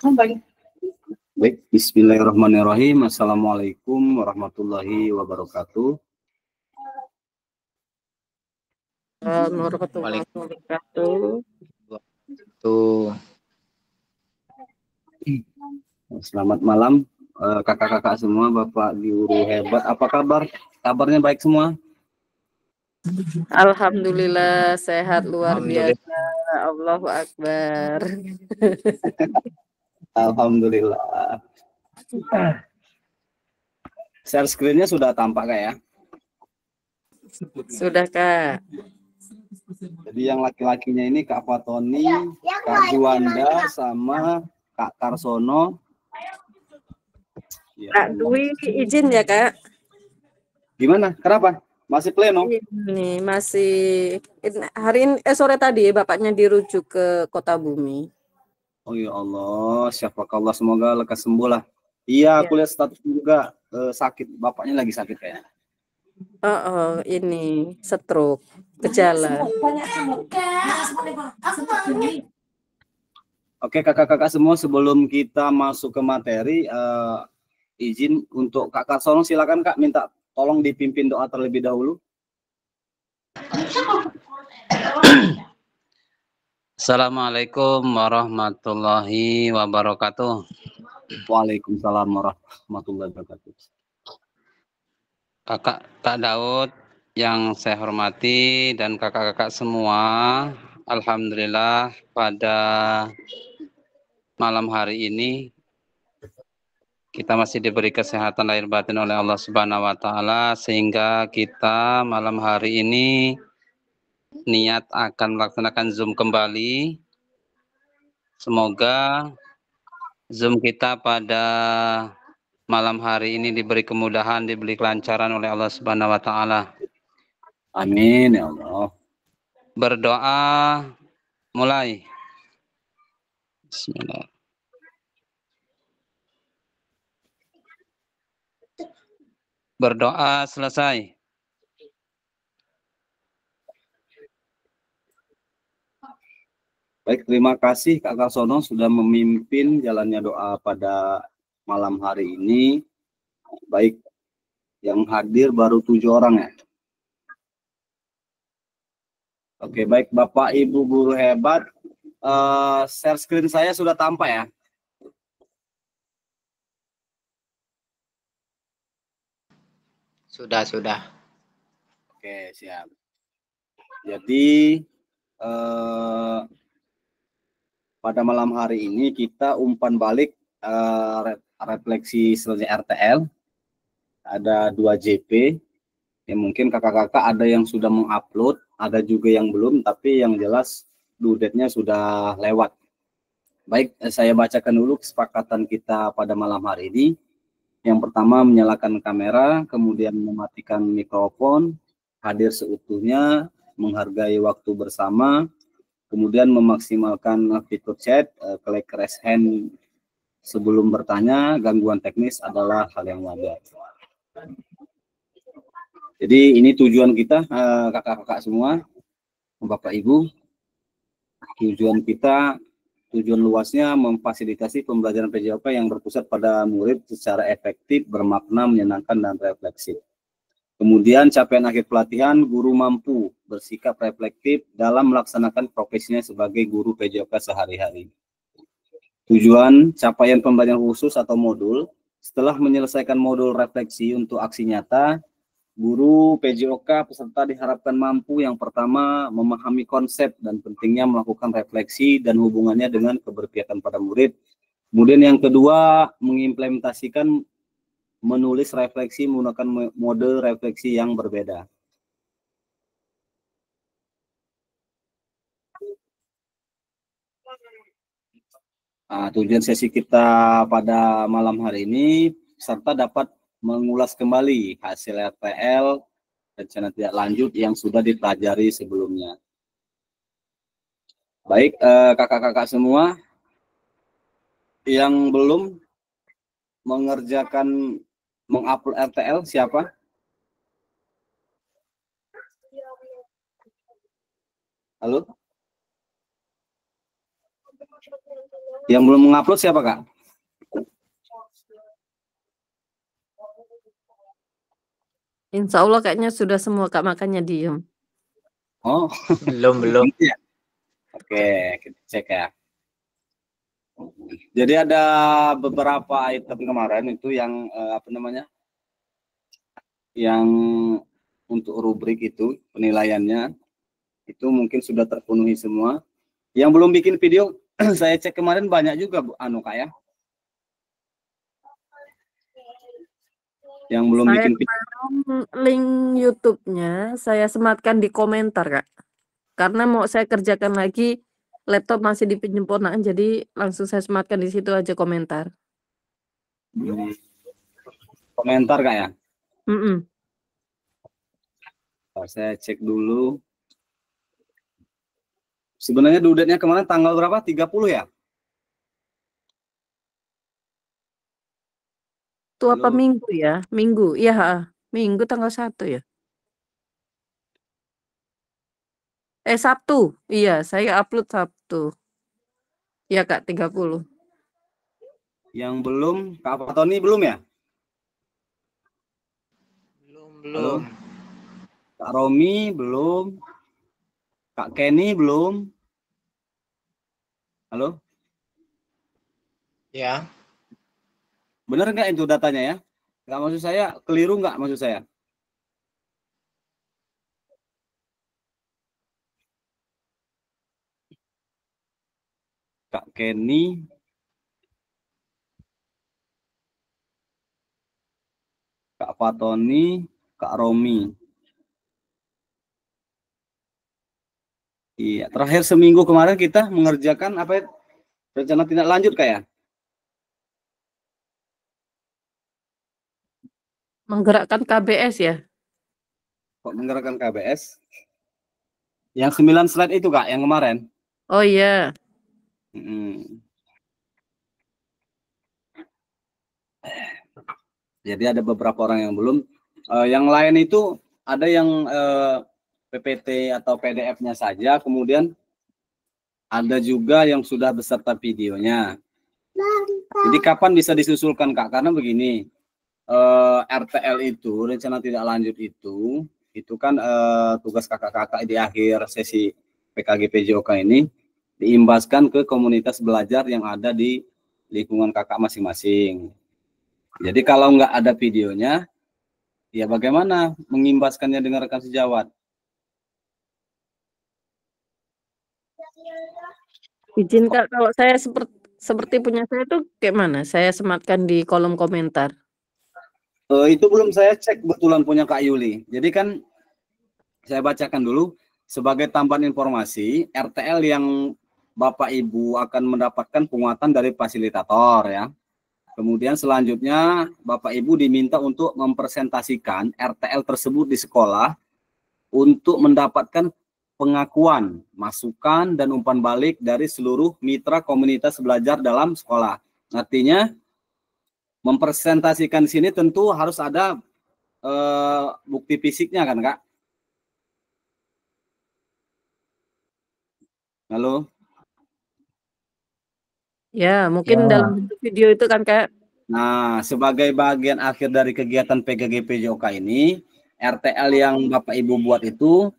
Baik, bismillahirrahmanirrahim. Assalamualaikum warahmatullahi wabarakatuh. Warahmatullahi wabarakatuh. Selamat malam kakak-kakak semua, Bapak guru hebat. Apa kabar? Kabarnya baik semua? Alhamdulillah sehat luar biasa. Allahu Akbar. Alhamdulillah. Share screen-nya sudah tampak Kak ya? Sudah Kak. Jadi yang laki-lakinya ini Kak Fatoni, Kak Juanda, sama Kak Karsono. Ya, Kak Dwi izin ya Kak? gimana? Kenapa? Masih pleno? Ini masih hari ini sore tadi bapaknya dirujuk ke Kota Bumi. Oh ya Allah, syafakallah, semoga lekas sembuh lah. Iya, aku lihat status juga sakit, bapaknya lagi sakit kayaknya. Ini stroke, gejala. Oke kakak-kakak semua, sebelum kita masuk ke materi, izin untuk Kak Karsono, silakan Kak, minta tolong dipimpin doa terlebih dahulu. Assalamualaikum warahmatullahi wabarakatuh. Waalaikumsalam warahmatullahi wabarakatuh. Kak Daud yang saya hormati dan kakak-kakak semua, alhamdulillah pada malam hari ini kita masih diberi kesehatan lahir batin oleh Allah Subhanahu wa taala, sehingga kita malam hari ini niat akan melaksanakan Zoom kembali. Semoga Zoom kita pada malam hari ini diberi kemudahan, diberi kelancaran oleh Allah Subhanahu wa taala. Amin ya Allah. Berdoa mulai. Bismillah. Berdoa selesai. Baik, terima kasih Kak Karsono sudah memimpin jalannya doa pada malam hari ini. Baik, yang hadir baru 7 orang ya. Oke, baik Bapak Ibu guru hebat, share screen saya sudah tampak ya. Sudah. Oke, siap. Jadi pada malam hari ini kita umpan balik refleksi selesai RTL. Ada 2 JP. Ya, mungkin kakak-kakak ada yang sudah mengupload, ada juga yang belum, tapi yang jelas due date-nya sudah lewat. Baik, saya bacakan dulu kesepakatan kita pada malam hari ini. Yang pertama, menyalakan kamera, kemudian mematikan mikrofon, hadir seutuhnya, menghargai waktu bersama, kemudian memaksimalkan fitur chat, klik raise hand sebelum bertanya. Gangguan teknis adalah hal yang wajar. Jadi ini tujuan kita, kakak-kakak semua, Bapak Ibu. Tujuan luasnya memfasilitasi pembelajaran PJOK yang berpusat pada murid secara efektif, bermakna, menyenangkan, dan refleksif. Kemudian capaian akhir pelatihan, guru mampu bersikap reflektif dalam melaksanakan profesinya sebagai guru PJOK sehari-hari. Tujuan capaian pembelajaran khusus atau modul, setelah menyelesaikan modul refleksi untuk aksi nyata, guru PJOK peserta diharapkan mampu yang pertama memahami konsep dan pentingnya melakukan refleksi dan hubungannya dengan keberpihakan pada murid. Kemudian yang kedua, mengimplementasikan menulis refleksi menggunakan mode refleksi yang berbeda. Tujuan sesi kita pada malam hari ini, peserta dapat mengulas kembali hasil RTL rencana tidak lanjut yang sudah dipelajari sebelumnya. Baik, kakak-kakak semua yang belum mengerjakan mengupload RTL siapa? Halo? Yang belum mengupload siapa, Kak? Insya Allah kayaknya sudah semua, Kak, makanya diem. Oh, Belum. ya. Oke, kita cek ya. Jadi ada beberapa item kemarin itu yang apa namanya? Yang untuk rubrik itu penilaiannya itu mungkin sudah terpenuhi semua. Yang belum bikin video saya cek kemarin banyak juga, Bu, Kak ya. Yang belum Saya bikin video. link YouTube-nya saya sematkan di komentar, Kak. Karena mau saya kerjakan lagi, laptop masih di penyempurnaan, jadi langsung saya sematkan di situ aja komentar. Komentar, Kak ya. Mm-mm. Saya cek dulu. Sebenarnya due date-nya kemarin tanggal berapa? 30 ya? Itu apa Halo. minggu ya? Minggu, iya, minggu tanggal 1 ya? Sabtu, iya, saya upload Sabtu. Iya, Kak, 30. Yang belum, Kak Fatoni belum ya? Belum. Kak Romi belum. Kak Kenny belum. Halo? Ya. Benar nggak itu datanya ya? Nggak, maksud saya keliru nggak maksud saya? Kak Kenny, Kak Fatoni, Kak Romi. Iya, terakhir seminggu kemarin kita mengerjakan apa ya? Rencana tindak lanjut kayak Menggerakkan KBS ya? kok menggerakkan KBS. Yang 9 slide itu, Kak, yang kemarin. Oh iya. Jadi ada beberapa orang yang belum. Yang lain itu ada yang PPT atau PDF-nya saja, kemudian ada juga yang sudah beserta videonya. Jadi kapan bisa disusulkan, Kak? Karena begini, RTL itu, rencana tidak lanjut itu kan tugas kakak-kakak di akhir sesi PKG PJOK ini diimbaskan ke komunitas belajar yang ada di lingkungan kakak masing-masing. Jadi kalau nggak ada videonya, ya bagaimana mengimbaskannya dengan rekan sejawat? Izin, Kak, kalau saya seperti punya saya tuh kayak mana? Saya sematkan di kolom komentar. Itu belum saya cek, kebetulan punya Kak Yuli. Jadi kan saya bacakan dulu sebagai tambahan informasi, RTL yang Bapak Ibu akan mendapatkan penguatan dari fasilitator ya. Kemudian selanjutnya Bapak Ibu diminta untuk mempresentasikan RTL tersebut di sekolah untuk mendapatkan pengakuan, masukan, dan umpan balik dari seluruh mitra komunitas belajar dalam sekolah. Artinya mempresentasikan sini tentu harus ada bukti fisiknya kan, Kak? Halo? Ya, mungkin dalam bentuk video itu kan, Kak. Nah, sebagai bagian akhir dari kegiatan PGG PJOK ini, RTL yang Bapak Ibu buat itu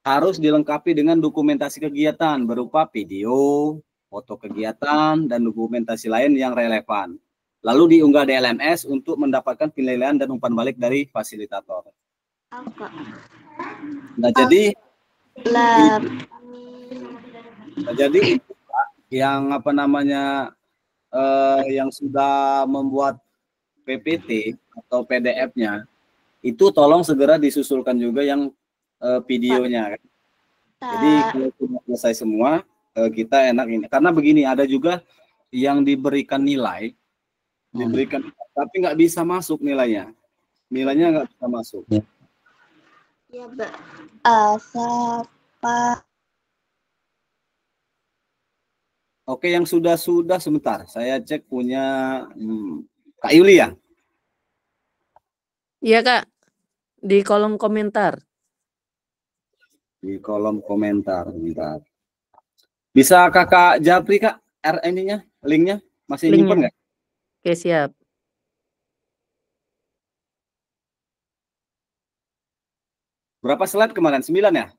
harus dilengkapi dengan dokumentasi kegiatan berupa video, foto kegiatan, dan dokumentasi lain yang relevan. Lalu diunggah di LMS untuk mendapatkan penilaian dan umpan balik dari fasilitator. Nah, jadi itu yang apa namanya yang sudah membuat PPT atau PDF-nya itu tolong segera disusulkan juga yang videonya. Jadi kalau sudah selesai semua, kita enak ini. Karena begini, ada juga yang diberikan nilai, tapi nggak bisa masuk nilainya. Nilainya nggak bisa masuk. Ya, siapa? Oke, yang sudah sebentar. Saya cek punya Kak Yuli ya. Iya, Kak. Di kolom komentar. Di kolom komentar, bentar. Bisa Kakak Japri, Kak? ininya, linknya masih Linknya. nyimpen nggak? Oke, siap. Berapa slide kemarin? 9 ya?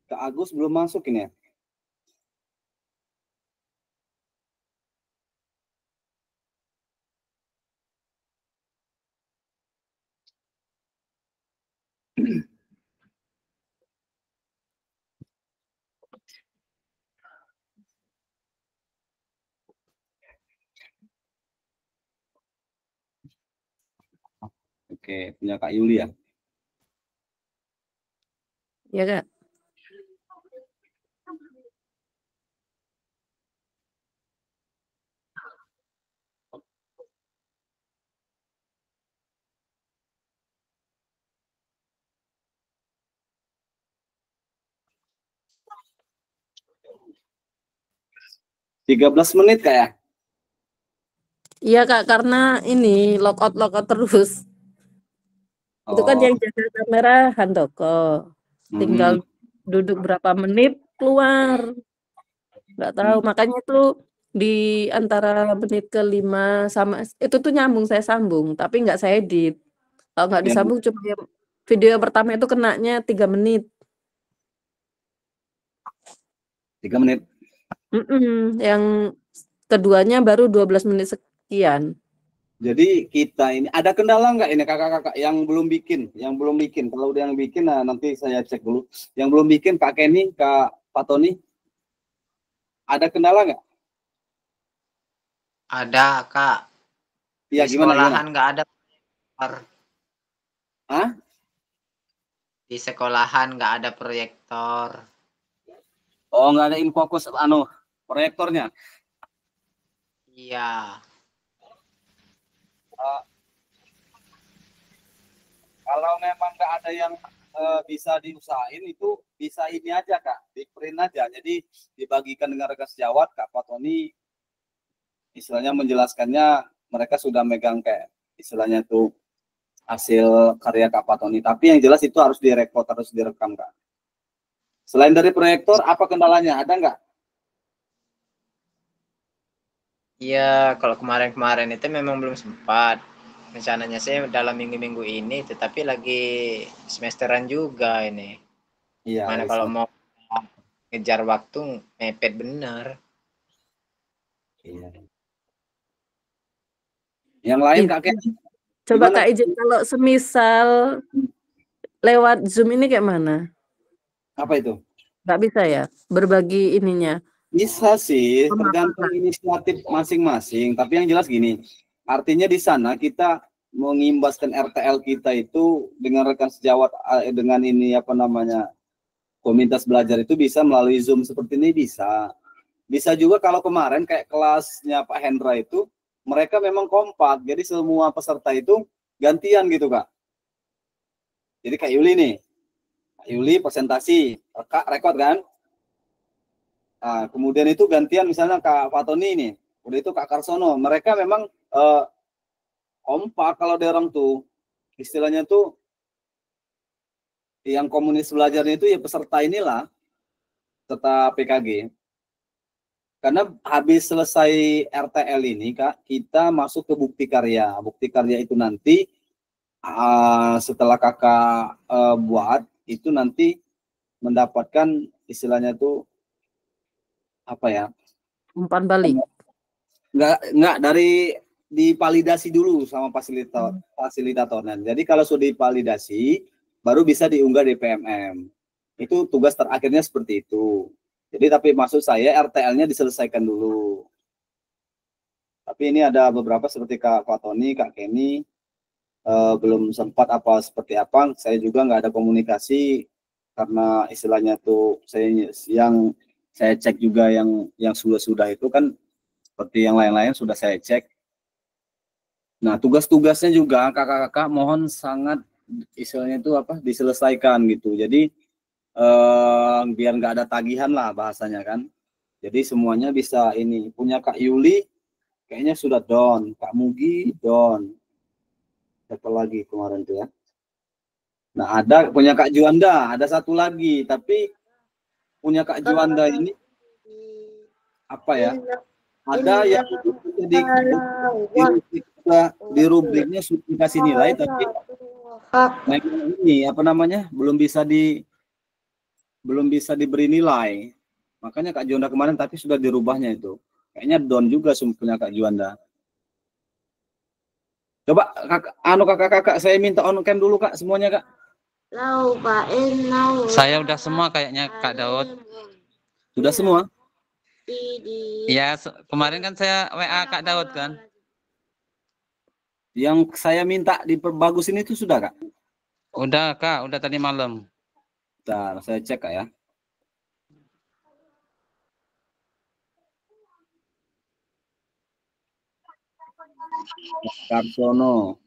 Kak Agus belum masuk ini ya? Oke, punya Kak Yuli ya? Ya, Kak. Tiga 13 menit Kak ya? Iya, Kak, karena ini logout terus. Itu kan yang jaga kamera Handoko. Tinggal duduk berapa menit keluar. Nggak tahu, makanya tuh di antara menit ke-5 sama itu tuh nyambung, saya sambung, tapi nggak saya edit. Kalau nggak disambung cuma yang video yang pertama itu kenanya 3 menit. 3 menit. Yang keduanya baru 12 menit sekian. Jadi kita ini ada kendala nggak ini kakak-kakak yang belum bikin, Kalau udah yang bikin, nah nanti saya cek dulu. Yang belum bikin Kak Kenny, Kak Fatoni, ada kendala nggak? Ada, Kak. Iya, Di gimana? sekolahan nggak ada proyektor. Hah? Di sekolahan nggak ada proyektor. Oh, nggak ada infokus proyektornya. Iya. Kalau memang nggak ada yang bisa diusahain, itu bisa ini aja Kak, di print aja. Jadi dibagikan dengan rekan sejawat, Kak Fatoni istilahnya menjelaskannya, mereka sudah megang kayak istilahnya tuh hasil karya Kak Fatoni. Tapi yang jelas itu harus direkod, harus direkam Kak. Selain dari proyektor, apa kendalanya? Ada nggak? Iya, kalau kemarin-kemarin itu memang belum sempat. Rencananya saya dalam minggu-minggu ini, tetapi lagi semesteran juga ini. Iya. Mana kalau mau ngejar waktu, mepet bener. Iya. Yang lain Kak Ken? Coba Gimana? Kak izin, kalau semisal lewat Zoom ini kayak mana? Apa itu? Nggak bisa ya, berbagi ininya. Bisa sih, tergantung inisiatif masing-masing. Tapi yang jelas gini, artinya di sana kita mengimbaskan RTL kita itu dengan rekan sejawat, dengan ini apa namanya, komunitas belajar itu bisa melalui Zoom seperti ini bisa. Bisa juga kalau kemarin kayak kelasnya Pak Hendra itu, mereka memang kompak. Jadi semua peserta itu gantian gitu Kak. Jadi Kak Yuli nih, Kak Yuli presentasi, Kak rekod kan? Nah, kemudian itu gantian misalnya Kak Fatoni ini, udah itu Kak Karsono. Mereka memang kompak kalau ada orang tuh, istilahnya tuh yang komunis belajarnya itu ya peserta inilah, serta PKG. Karena habis selesai RTL ini Kak, kita masuk ke bukti karya. Bukti karya itu nanti setelah Kakak buat, itu nanti mendapatkan istilahnya tuh apa ya? Umpan balik. Enggak dari divalidasi dulu sama fasilitatornya. Jadi kalau sudah divalidasi, baru bisa diunggah di PMM. Itu tugas terakhirnya seperti itu. Jadi tapi maksud saya RTL-nya diselesaikan dulu. Tapi ini ada beberapa seperti Kak Fatoni, Kak Kenny, belum sempat apa seperti apa. Saya juga nggak ada komunikasi karena istilahnya tuh yang saya cek juga yang sudah itu kan seperti yang lain-lain sudah saya cek. Nah, tugas-tugasnya juga kakak-kakak mohon sangat istilahnya itu apa diselesaikan gitu. Jadi biar nggak ada tagihan lah bahasanya kan. Jadi semuanya bisa ini. Punya Kak Yuli kayaknya sudah down, Kak Mugi down. Siapa lagi kemarin tuh ya? Nah, ada punya Kak Juanda, ada satu lagi, tapi punya Kak Juanda ini apa ya? Ada yang di rubriknya sudah dikasih nilai, tapi ini apa namanya? belum bisa diberi nilai. Makanya Kak Juanda kemarin tapi sudah dirubahnya itu. Kayaknya down juga punya Kak Juanda. Coba kakak saya minta on cam dulu Kak semuanya Kak. Saya udah semua kayaknya Kak Daud. Sudah semua? Ya, kemarin kan saya WA Kak Daud kan. Yang saya minta diperbagusin itu sudah Kak? Udah Kak, udah tadi malam. Bentar, saya cek Kak ya. Karsono.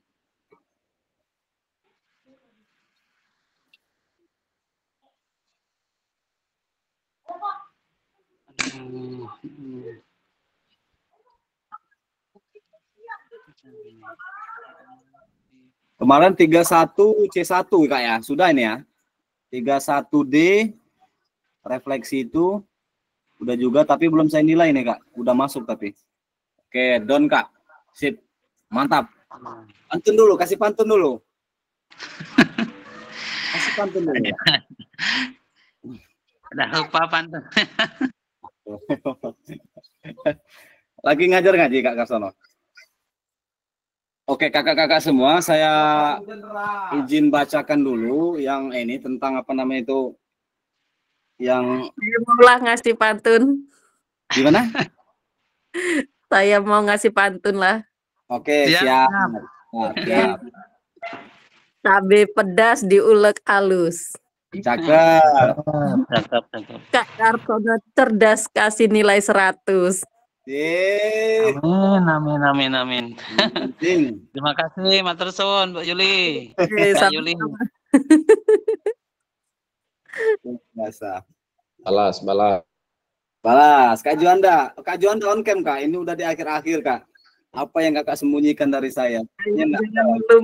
Kemarin 31 C1 Kak ya, sudah ini ya. 31D refleksi itu udah juga, tapi belum saya nilai nih Kak. Udah masuk tapi. Oke, don Kak. Sip. Mantap. Pantun dulu, kasih pantun dulu. Kasih pantun dulu. Udah lupa pantun. Lagi ngajar ngaji Kak Karsono. Oke kakak-kakak semua, saya izin bacakan dulu yang ini tentang apa namanya itu yang Saya mau ngasih pantun. gimana? Saya mau ngasih pantun lah. Oke, siap. Siap. Cabe pedas diulek halus. Cakep. Cakep. Kak Karsono cerdas kasih nilai 100. Amin. Penting. Terima kasih, matur suwun Mbak Yuli. Kak Yuli. Biasa. Balas. Kak Juanda on cam Kak. Ini udah di akhir-akhir Kak. Apa yang Kakak sembunyikan dari saya? Jangan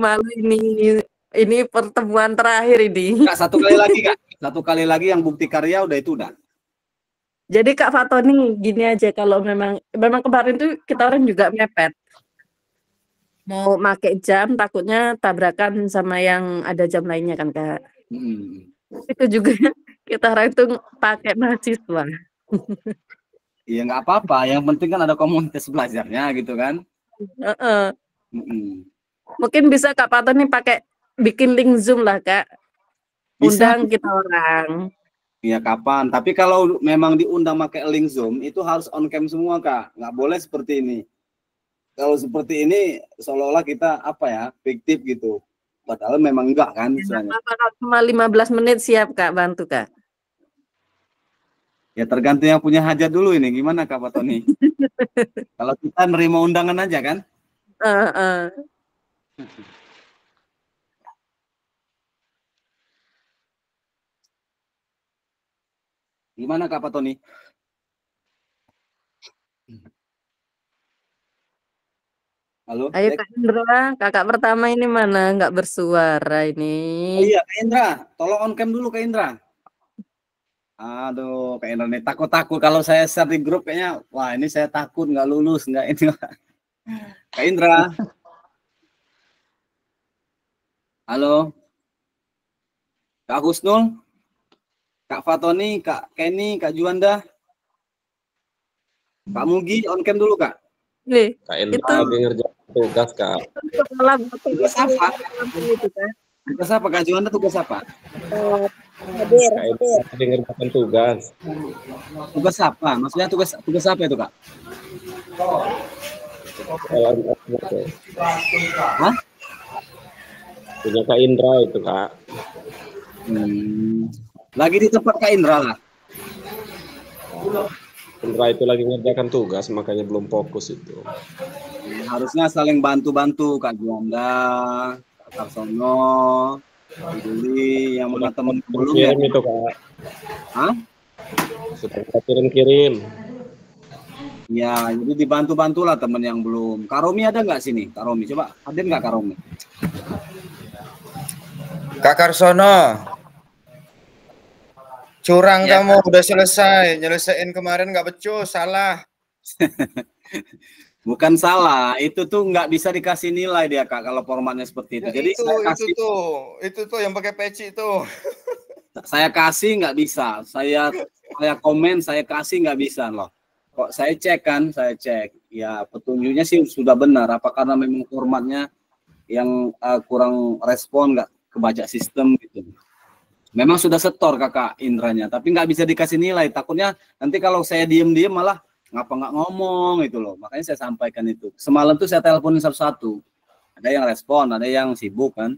malu ini. Ini pertemuan terakhir ini. Kak, satu kali lagi Kak. Satu kali lagi yang bukti karya udah. Jadi Kak Fatoni gini aja, kalau memang kemarin tuh kita orang juga mepet. Mau pakai jam takutnya tabrakan sama yang ada jam lainnya kan Kak. Itu juga kita orang itu pakai mahasiswa. Iya nggak apa-apa, yang penting kan ada komunitas belajarnya gitu kan. Mungkin bisa Kak Fatoni pakai bikin link Zoom lah Kak. Undang kita orang. Iya kapan, tapi kalau memang diundang pakai link Zoom itu harus on cam semua Kak, nggak boleh seperti ini. Kalau seperti ini seolah-olah kita apa ya, fiktif gitu, padahal memang enggak kan. Cuma 15 menit siap Kak, bantu Kak. Ya tergantung yang punya hajat dulu ini, gimana Kak Fatoni? Kalau kita nerima undangan aja kan. Gimana Kak Fatoni? Halo. Ayo Kak Indra, kakak pertama ini mana nggak bersuara ini? Oh iya Kak Indra, tolong on cam dulu Kak Indra. Aduh Kak Indra nih takut kalau saya share di grup kayaknya, wah ini saya takut nggak lulus nggak ini. Kak Indra. Halo. Kak Husnul. Kak Fatoni, Kak Kenny, Kak Juanda, Kak Mugi, on cam dulu Kak. Nih, Kak Indra lagi ngerjain tugas Kak. Tugas apa? Tugas apa Kak Juanda? Tugas apa? Hadir. Lagi ngerjain tugas. Tugas apa? Maksudnya tugas apa itu Kak? Hah? Punya Kak Indra itu Kak. Lagi di tempat Kak Indra lah. Indra itu lagi ngerjakan tugas makanya belum fokus itu. Harusnya saling bantu-bantu Kak Juanda, Kak Karsono, Juli yang mana teman belum ya? Kirim itu Kak. Hah? Sudah kirim. Ya, jadi dibantu-bantulah teman yang belum. Kak Romi ada nggak sini? Kak Romi, coba hadir nggak Kak Romi? Kak Karsono, curang Ya, kamu, udah selesai. Nyelesain kemarin nggak becus, salah. Bukan salah, itu tuh nggak bisa dikasih nilai dia Kak kalau formatnya seperti itu. Ya, Jadi itu tuh yang pakai peci tuh. saya kasih nggak bisa, saya komen, saya kasih nggak bisa loh. Kok saya cek kan, saya cek, ya petunjuknya sih sudah benar. Apa karena memang formatnya yang kurang respon, nggak kebaca sistem gitu. Memang sudah setor Kakak Indranya, tapi nggak bisa dikasih nilai. Takutnya nanti kalau saya diem-diem malah ngapa nggak ngomong itu loh. Makanya saya sampaikan itu. Semalam tuh saya teleponin satu-satu. Ada yang respon, ada yang sibuk kan.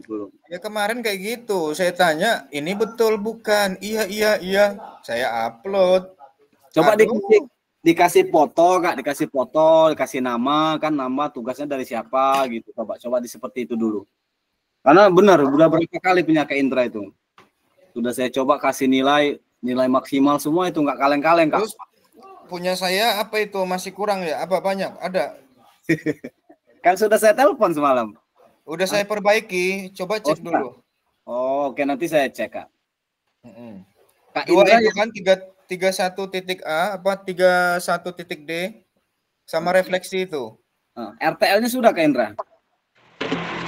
Gitu. Ya kemarin kayak gitu, saya tanya, ini betul bukan? Iya. Saya upload. Coba Aduh. dikasih foto Kak, dikasih nama kan, nama tugasnya dari siapa gitu. Coba seperti itu dulu. Karena benar, udah berapa kali punya Kak Indra itu. Sudah saya coba kasih nilai maksimal semua itu nggak kaleng-kaleng Kak. Terus punya saya apa itu masih kurang ya? Apa banyak? Ada. Kan sudah saya telepon semalam. Udah saya perbaiki, coba cek dulu. Oh, oke nanti saya cek Kak. Kak Dua Indra itu kan 31.A apa 31.D sama refleksi itu. RTL-nya sudah Kak Indra?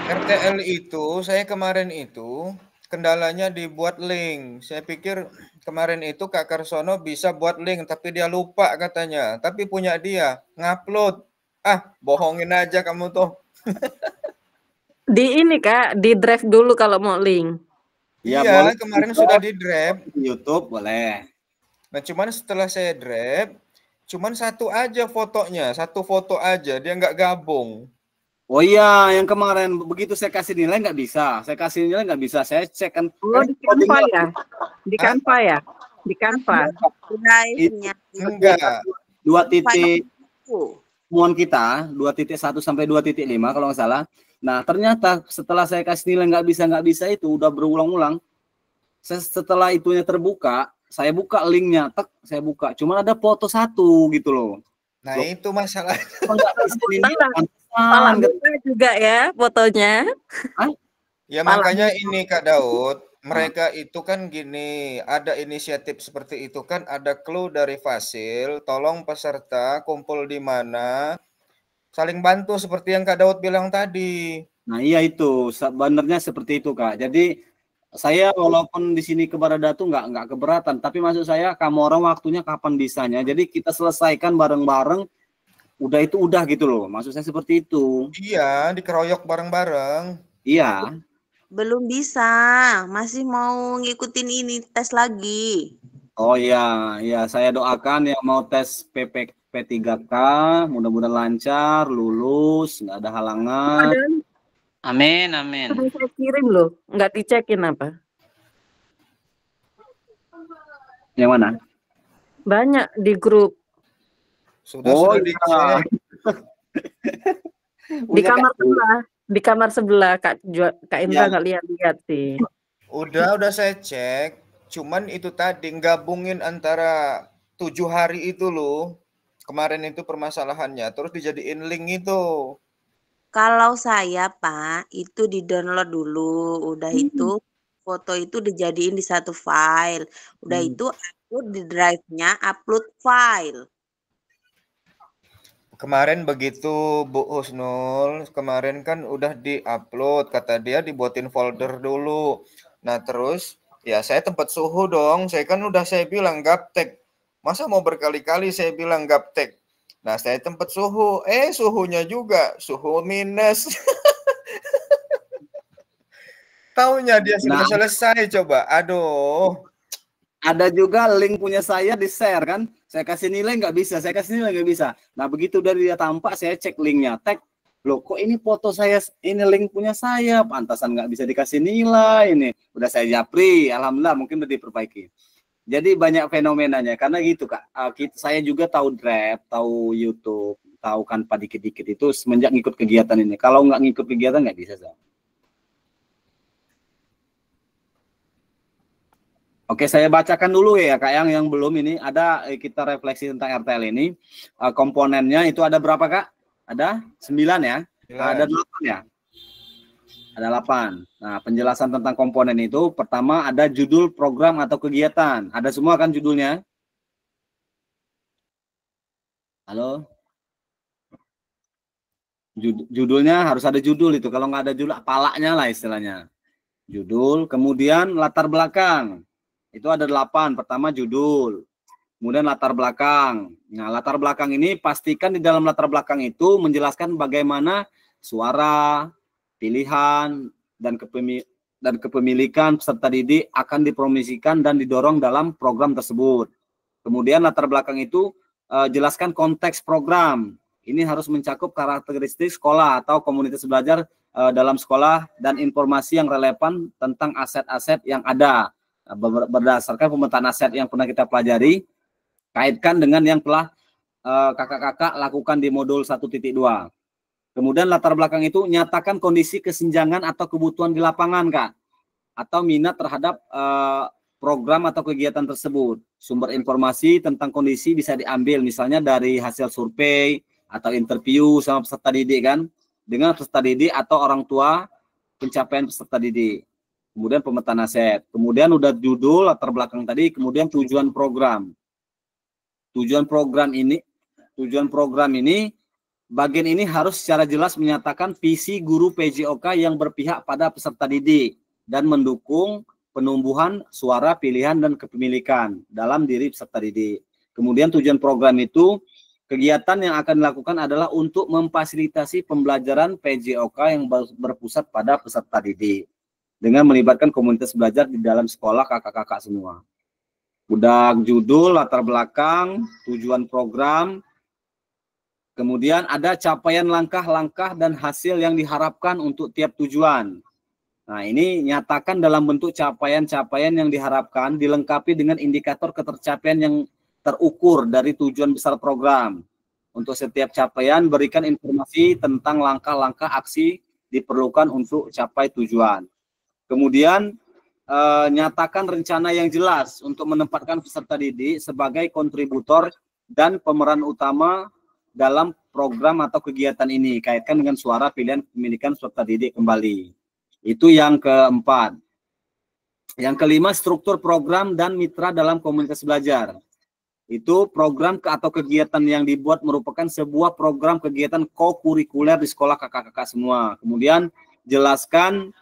RTL itu saya kemarin itu kendalanya dibuat link. Saya pikir kemarin itu Kak Karsono bisa buat link tapi dia lupa katanya. Tapi punya dia ngupload. Bohongin aja kamu tuh. Di ini Kak, di drive dulu kalau mau link. Ya, Iya, boleh. kemarin sudah di drive. YouTube boleh. Nah, cuman setelah saya drive, cuman satu aja fotonya, satu foto aja, dia nggak gabung. Oh iya, yang kemarin begitu saya kasih nilai nggak bisa. Saya kasih nilai nggak bisa. Saya cek kan. Oh, di Canva ya? Di Canva ya? Di Canva. Drive-nya Enggak. 2 titik temuan kita 2.1 sampai 2.5 kalau nggak salah. Nah ternyata setelah saya kasih nilai nggak bisa itu udah berulang-ulang. Setelah itunya terbuka, saya buka linknya, saya buka. Cuma ada foto satu gitu loh. Nah itu masalah. Salah juga ya fotonya. Ya makanya ini Kak Daud, mereka itu kan gini, ada inisiatif seperti itu kan, ada clue dari Fasil, tolong peserta kumpul di mana, saling bantu seperti yang Kak Daud bilang tadi. Nah iya itu, sebenarnya seperti itu Kak. Jadi saya walaupun di sini ke Baradatu nggak keberatan, tapi maksud saya kamu orang waktunya kapan bisanya. Jadi kita selesaikan bareng-bareng, udah gitu loh. Maksud saya seperti itu. Iya, dikeroyok bareng-bareng. Iya. belum bisa, masih mau ngikutin ini tes lagi. Oh iya, saya doakan yang mau tes P3K, mudah-mudahan lancar, lulus, nggak ada halangan. Amin. Saya kirim loh, nggak dicekin apa? Yang mana? Banyak di grup. Sudah dicek. Di kamar sebelah Kak Indra nggak lihat sih. Udah saya cek. Cuman itu tadi gabungin antara 7 hari itu loh. Kemarin itu permasalahannya. Terus dijadiin link itu. Kalau saya Pak, itu di-download dulu. Udah itu foto itu dijadiin di satu file. Udah itu upload di drive-nya, upload file. Kemarin begitu Bu Husnul, kemarin kan udah di-upload, kata dia dibuatin folder dulu. Nah terus ya saya tempat suhu dong, saya bilang gaptek. Masa mau berkali-kali saya bilang gaptek. Nah saya tempat suhu, suhunya juga suhu minus. Taunya dia sudah selesai coba, aduh. Ada juga link punya saya di-share kan, saya kasih nilai nggak bisa. Nah begitu dari dia tampak, saya cek linknya, tag, loh kok ini foto saya, ini link punya saya, pantasan nggak bisa dikasih nilai ini. Udah saya japri, alhamdulillah mungkin udah diperbaiki. Jadi banyak fenomenanya, karena gitu Kak, saya juga tahu Drive, tahu YouTube, tahu Canva dikit-dikit itu semenjak ngikut kegiatan ini. Kalau nggak ngikut kegiatan nggak bisa. Oke, saya bacakan dulu ya Kak yang belum ini. Ada kita refleksi tentang RTL ini. Komponennya itu ada berapa Kak? Ada 9 ya? Ada 8 ya? Ada 8. Nah, penjelasan tentang komponen itu pertama ada judul program atau kegiatan. Ada semua kan judulnya? Halo? Judulnya harus ada judul itu. Kalau nggak ada judul, palanya lah istilahnya. Judul, kemudian latar belakang. Itu ada 8. Pertama judul, kemudian latar belakang. Nah, latar belakang ini pastikan di dalam latar belakang itu menjelaskan bagaimana suara, pilihan, dan kepemilikan peserta didik akan dipromosikan dan didorong dalam program tersebut. Kemudian latar belakang itu jelaskan konteks program. Ini harus mencakup karakteristik sekolah atau komunitas belajar dalam sekolah dan informasi yang relevan tentang aset-aset yang ada. Berdasarkan pemetaan aset yang pernah kita pelajari, kaitkan dengan yang telah kakak-kakak lakukan di modul 1.2. Kemudian latar belakang itu nyatakan kondisi kesenjangan atau kebutuhan di lapangan Kak, atau minat terhadap program atau kegiatan tersebut. Sumber informasi tentang kondisi bisa diambil misalnya dari hasil survei atau interview sama peserta didik kan, dengan peserta didik atau orang tua pencapaian peserta didik. Kemudian pemetaan aset. Kemudian udah judul, latar belakang tadi, kemudian tujuan program. Tujuan program ini bagian ini harus secara jelas menyatakan visi guru PJOK yang berpihak pada peserta didik dan mendukung penumbuhan suara, pilihan, dan kepemilikan dalam diri peserta didik. Kemudian tujuan program itu, kegiatan yang akan dilakukan adalah untuk memfasilitasi pembelajaran PJOK yang berpusat pada peserta didik dengan melibatkan komunitas belajar di dalam sekolah kakak-kakak semua. Udah judul, latar belakang, tujuan program, kemudian ada capaian langkah-langkah dan hasil yang diharapkan untuk tiap tujuan. Nah, ini nyatakan dalam bentuk capaian-capaian yang diharapkan, dilengkapi dengan indikator ketercapaian yang terukur dari tujuan besar program. Untuk setiap capaian, berikan informasi tentang langkah-langkah aksi diperlukan untuk capai tujuan. Kemudian, nyatakan rencana yang jelas untuk menempatkan peserta didik sebagai kontributor dan pemeran utama dalam program atau kegiatan ini. Kaitkan dengan suara, pilihan, kepemilikan peserta didik kembali. Itu yang keempat. Yang kelima, struktur program dan mitra dalam komunitas belajar. Itu program atau kegiatan yang dibuat merupakan sebuah program kegiatan co-kurikuler di sekolah kakak-kakak semua. Kemudian jelaskan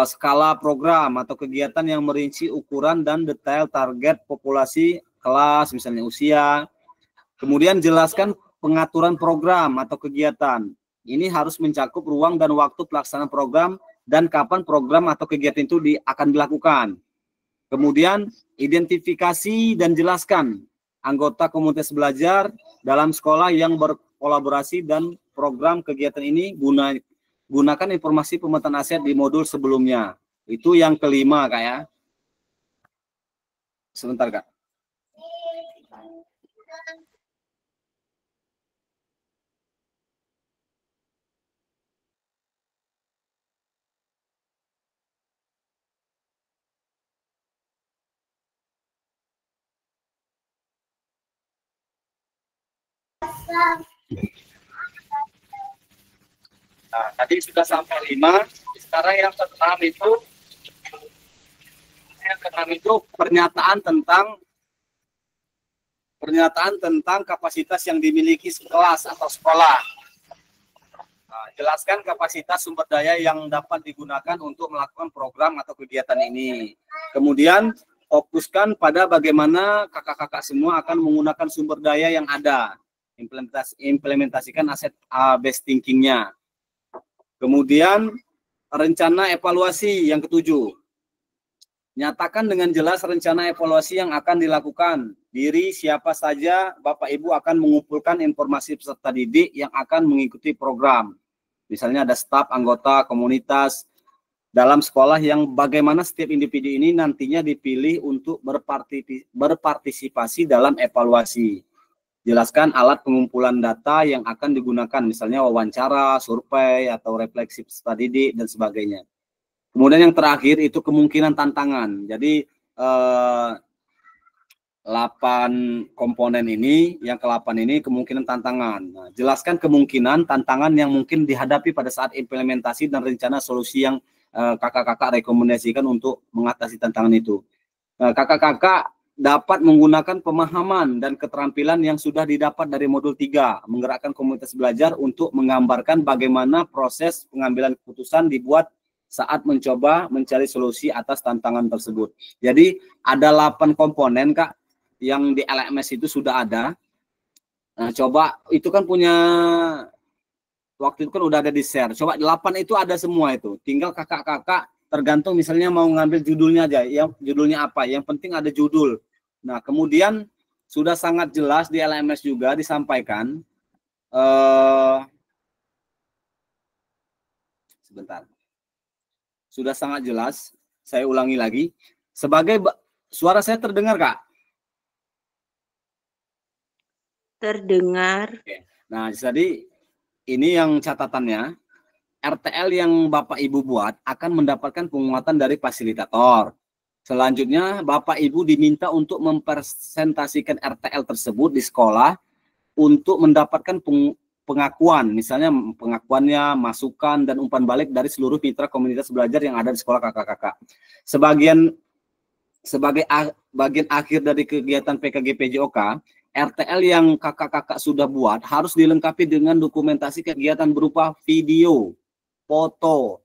skala program atau kegiatan yang merinci ukuran dan detail target populasi kelas, misalnya usia. Kemudian jelaskan pengaturan program atau kegiatan. Ini harus mencakup ruang dan waktu pelaksanaan program dan kapan program atau kegiatan itu akan dilakukan. Kemudian identifikasi dan jelaskan anggota komunitas belajar dalam sekolah yang berkolaborasi dan program kegiatan ini gunakan informasi pemetaan aset di modul sebelumnya. Itu yang kelima Kak ya. Sebentar Kak. Nah, tadi sudah sampai 5. Sekarang yang ke-6 itu pernyataan tentang kapasitas yang dimiliki kelas atau sekolah. Nah, jelaskan kapasitas sumber daya yang dapat digunakan untuk melakukan program atau kegiatan ini. Kemudian fokuskan pada bagaimana kakak-kakak semua akan menggunakan sumber daya yang ada. Implementasikan aset based thinking-nya. Kemudian rencana evaluasi yang ke-7. Nyatakan dengan jelas rencana evaluasi yang akan dilakukan. Diri siapa saja Bapak Ibu akan mengumpulkan informasi peserta didik yang akan mengikuti program. Misalnya ada staf, anggota, komunitas dalam sekolah yang bagaimana setiap individu ini nantinya dipilih untuk berpartisipasi dalam evaluasi. Jelaskan alat pengumpulan data yang akan digunakan, misalnya wawancara, survei, atau refleksi peserta didik, dan sebagainya. Kemudian yang terakhir itu kemungkinan tantangan. Jadi 8 komponen ini, yang ke-8 ini kemungkinan tantangan. Nah, jelaskan kemungkinan tantangan yang mungkin dihadapi pada saat implementasi dan rencana solusi yang kakak-kakak rekomendasikan untuk mengatasi tantangan itu. Kakak-kakak dapat menggunakan pemahaman dan keterampilan yang sudah didapat dari modul 3, menggerakkan komunitas belajar untuk menggambarkan bagaimana proses pengambilan keputusan dibuat saat mencoba mencari solusi atas tantangan tersebut. Jadi ada 8 komponen Kak yang di LMS itu sudah ada. Nah, coba itu kan punya waktu itu kan udah ada di share. Coba 8 itu ada semua itu. Tinggal kakak-kakak tergantung misalnya mau ngambil judulnya aja. Yang judulnya apa? Yang penting ada judul. Nah, kemudian sudah sangat jelas di LMS juga disampaikan. Sebentar. Sudah sangat jelas. Saya ulangi lagi. Sebagai suara saya terdengar, Kak? Terdengar. Oke. Nah, jadi ini yang catatannya, RTL yang Bapak Ibu buat akan mendapatkan penguatan dari fasilitator. Selanjutnya, Bapak Ibu diminta untuk mempresentasikan RTL tersebut di sekolah untuk mendapatkan pengakuan, misalnya pengakuannya, masukan, dan umpan balik dari seluruh mitra komunitas belajar yang ada di sekolah kakak-kakak. Sebagai bagian akhir dari kegiatan PKG PJOK, RTL yang kakak-kakak sudah buat harus dilengkapi dengan dokumentasi kegiatan berupa video, foto,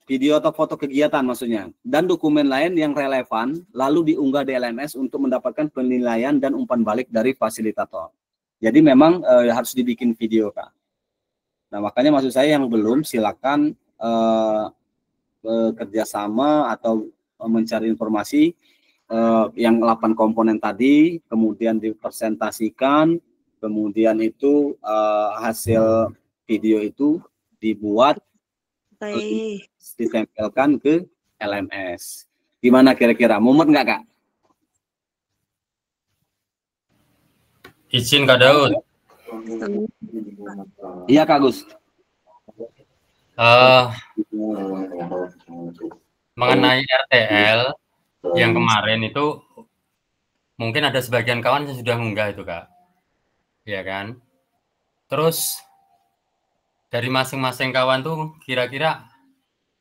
video atau foto kegiatan maksudnya, dan dokumen lain yang relevan, lalu diunggah di LMS untuk mendapatkan penilaian dan umpan balik dari fasilitator. Jadi memang harus dibikin video, Kak. Nah, makanya maksud saya yang belum, silakan kerjasama atau mencari informasi yang 8 komponen tadi, kemudian dipresentasikan, kemudian itu hasil video itu dibuat, ditempelkan ke LMS. Gimana kira-kira? Mumet nggak, Kak? Izin Kak Daud. Iya, Kak Gus. Mengenai RTL yang kemarin itu, mungkin ada sebagian kawan yang sudah mengunggah itu, Kak. Ya kan? Terus dari masing-masing kawan tuh kira-kira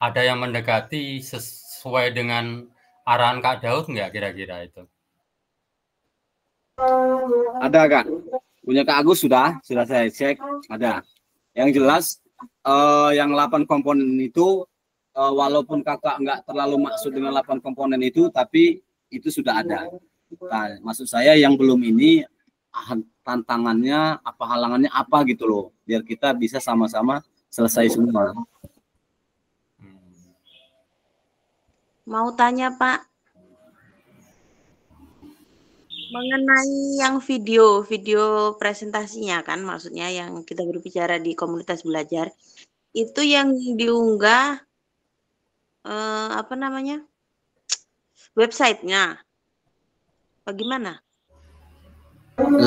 ada yang mendekati sesuai dengan arahan Kak Daud nggak kira-kira itu? Ada, Kak. Punya Kak Agus sudah saya cek, ada. Yang jelas yang 8 komponen itu walaupun kakak nggak terlalu maksud dengan 8 komponen itu, tapi itu sudah ada. Nah, maksud saya yang belum ini tantangannya apa, halangannya apa gitu loh, biar kita bisa sama-sama selesai semua. Mau tanya Pak, mengenai yang video presentasinya kan, maksudnya yang kita berbicara di komunitas belajar, itu yang diunggah apa namanya, websitenya, bagaimana?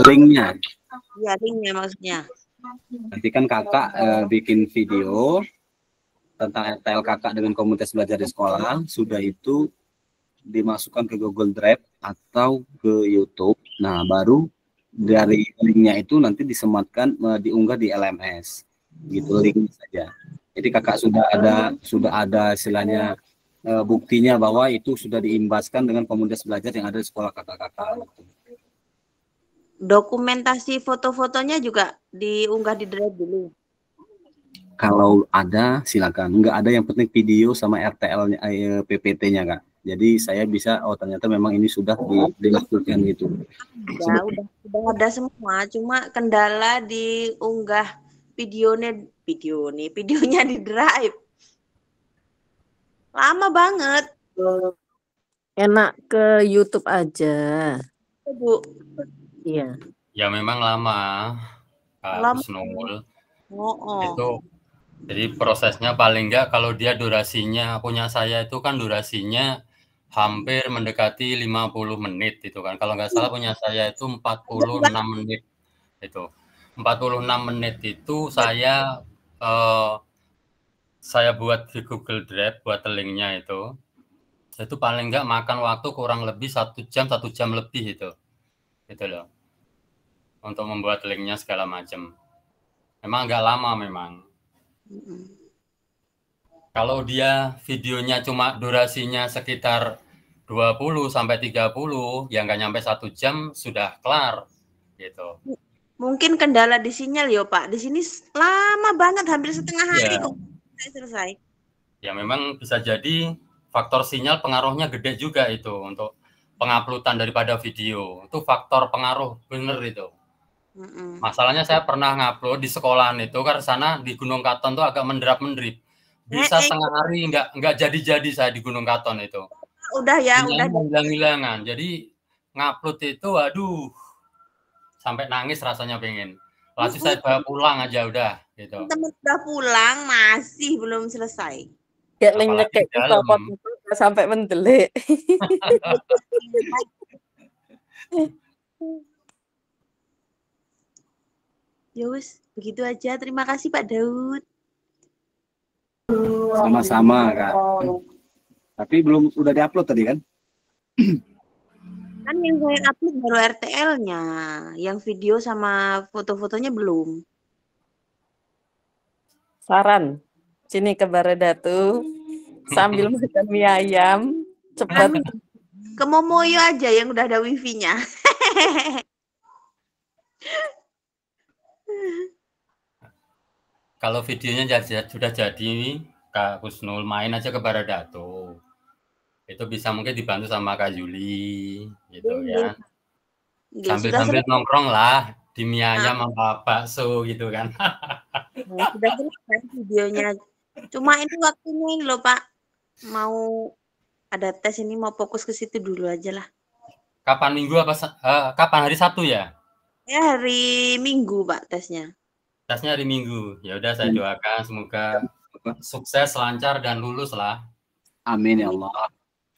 Linknya. Ya, linknya maksudnya. Nanti kan kakak bikin video tentang RTL kakak dengan komunitas belajar di sekolah, sudah itu dimasukkan ke Google Drive atau ke YouTube. Nah, baru dari linknya itu nanti disematkan, diunggah di LMS. Gitu linknya saja. Jadi kakak sudah ada istilahnya buktinya bahwa itu sudah diimbaskan dengan komunitas belajar yang ada di sekolah kakak-kakak. Dokumentasi foto-fotonya juga diunggah di Drive dulu. Kalau ada silakan, enggak ada yang penting video sama RTL-nya, PPT-nya, Kak. Jadi saya bisa, oh ternyata memang ini sudah dilakukan gitu. Ya, udah ada semua, cuma kendala diunggah videonya di Drive. Lama banget. Enak ke YouTube aja. Bu. Iya. Ya memang lama, Kak Husnul. Itu jadi prosesnya paling enggak kalau dia durasinya, punya saya itu kan durasinya hampir mendekati 50 menit itu kan. Kalau nggak salah punya saya itu 46 menit. Itu 46 menit itu saya buat di Google Drive, buat linknya itu. Itu paling enggak makan waktu kurang lebih 1 jam lebih itu. Gitu loh. Untuk membuat linknya segala macam. Memang agak lama memang. Kalau dia videonya cuma durasinya sekitar 20 sampai 30, ya nggak nyampe 1 jam sudah kelar gitu. Mungkin kendala di sinyal ya Pak. Di sini lama banget, hampir setengah hari kok selesai. Ya memang bisa jadi faktor sinyal pengaruhnya gede juga itu untuk penguploadan daripada video. Itu faktor pengaruh bener itu. Masalahnya saya pernah ngupload di sekolahan itu karena sana di Gunung Katon tuh agak menderap-menderip. Bisa setengah hari nggak jadi-jadi saya di Gunung Katon itu. Udah ya, udah hilang-hilangan. Jadi ngupload itu aduh sampai nangis rasanya pengen. Lalu saya bawa pulang aja udah gitu. Temen udah pulang masih belum selesai. Kayak nyekek copot sampai mendelik. Ya wis, begitu aja. Terima kasih Pak Daud. Sama-sama Kak. Tapi belum udah diupload tadi kan? Kan yang saya upload baru RTL-nya, yang video sama foto-fotonya belum. Saran, sini ke Baradatu sambil makan mie ayam, cepat. Ke Momoyo aja yang udah ada wifi-nya. Kalau videonya sudah jadi, Kak Husnul main aja ke Baradatu. Itu bisa mungkin dibantu sama Kak Yuli gitu ya. Sambil-sambil nongkrong lah di mie ayam sama bakso gitu kan. Sudah selesai videonya. Cuma ini waktunya ini loh Pak. Mau ada tes ini, mau fokus ke situ dulu aja lah. Kapan minggu apa kapan hari Sabtu ya? Ya hari Minggu Pak tesnya. Tesnya hari Minggu. Ya udah saya doakan semoga sukses, lancar dan lulus lah. Amin ya Allah.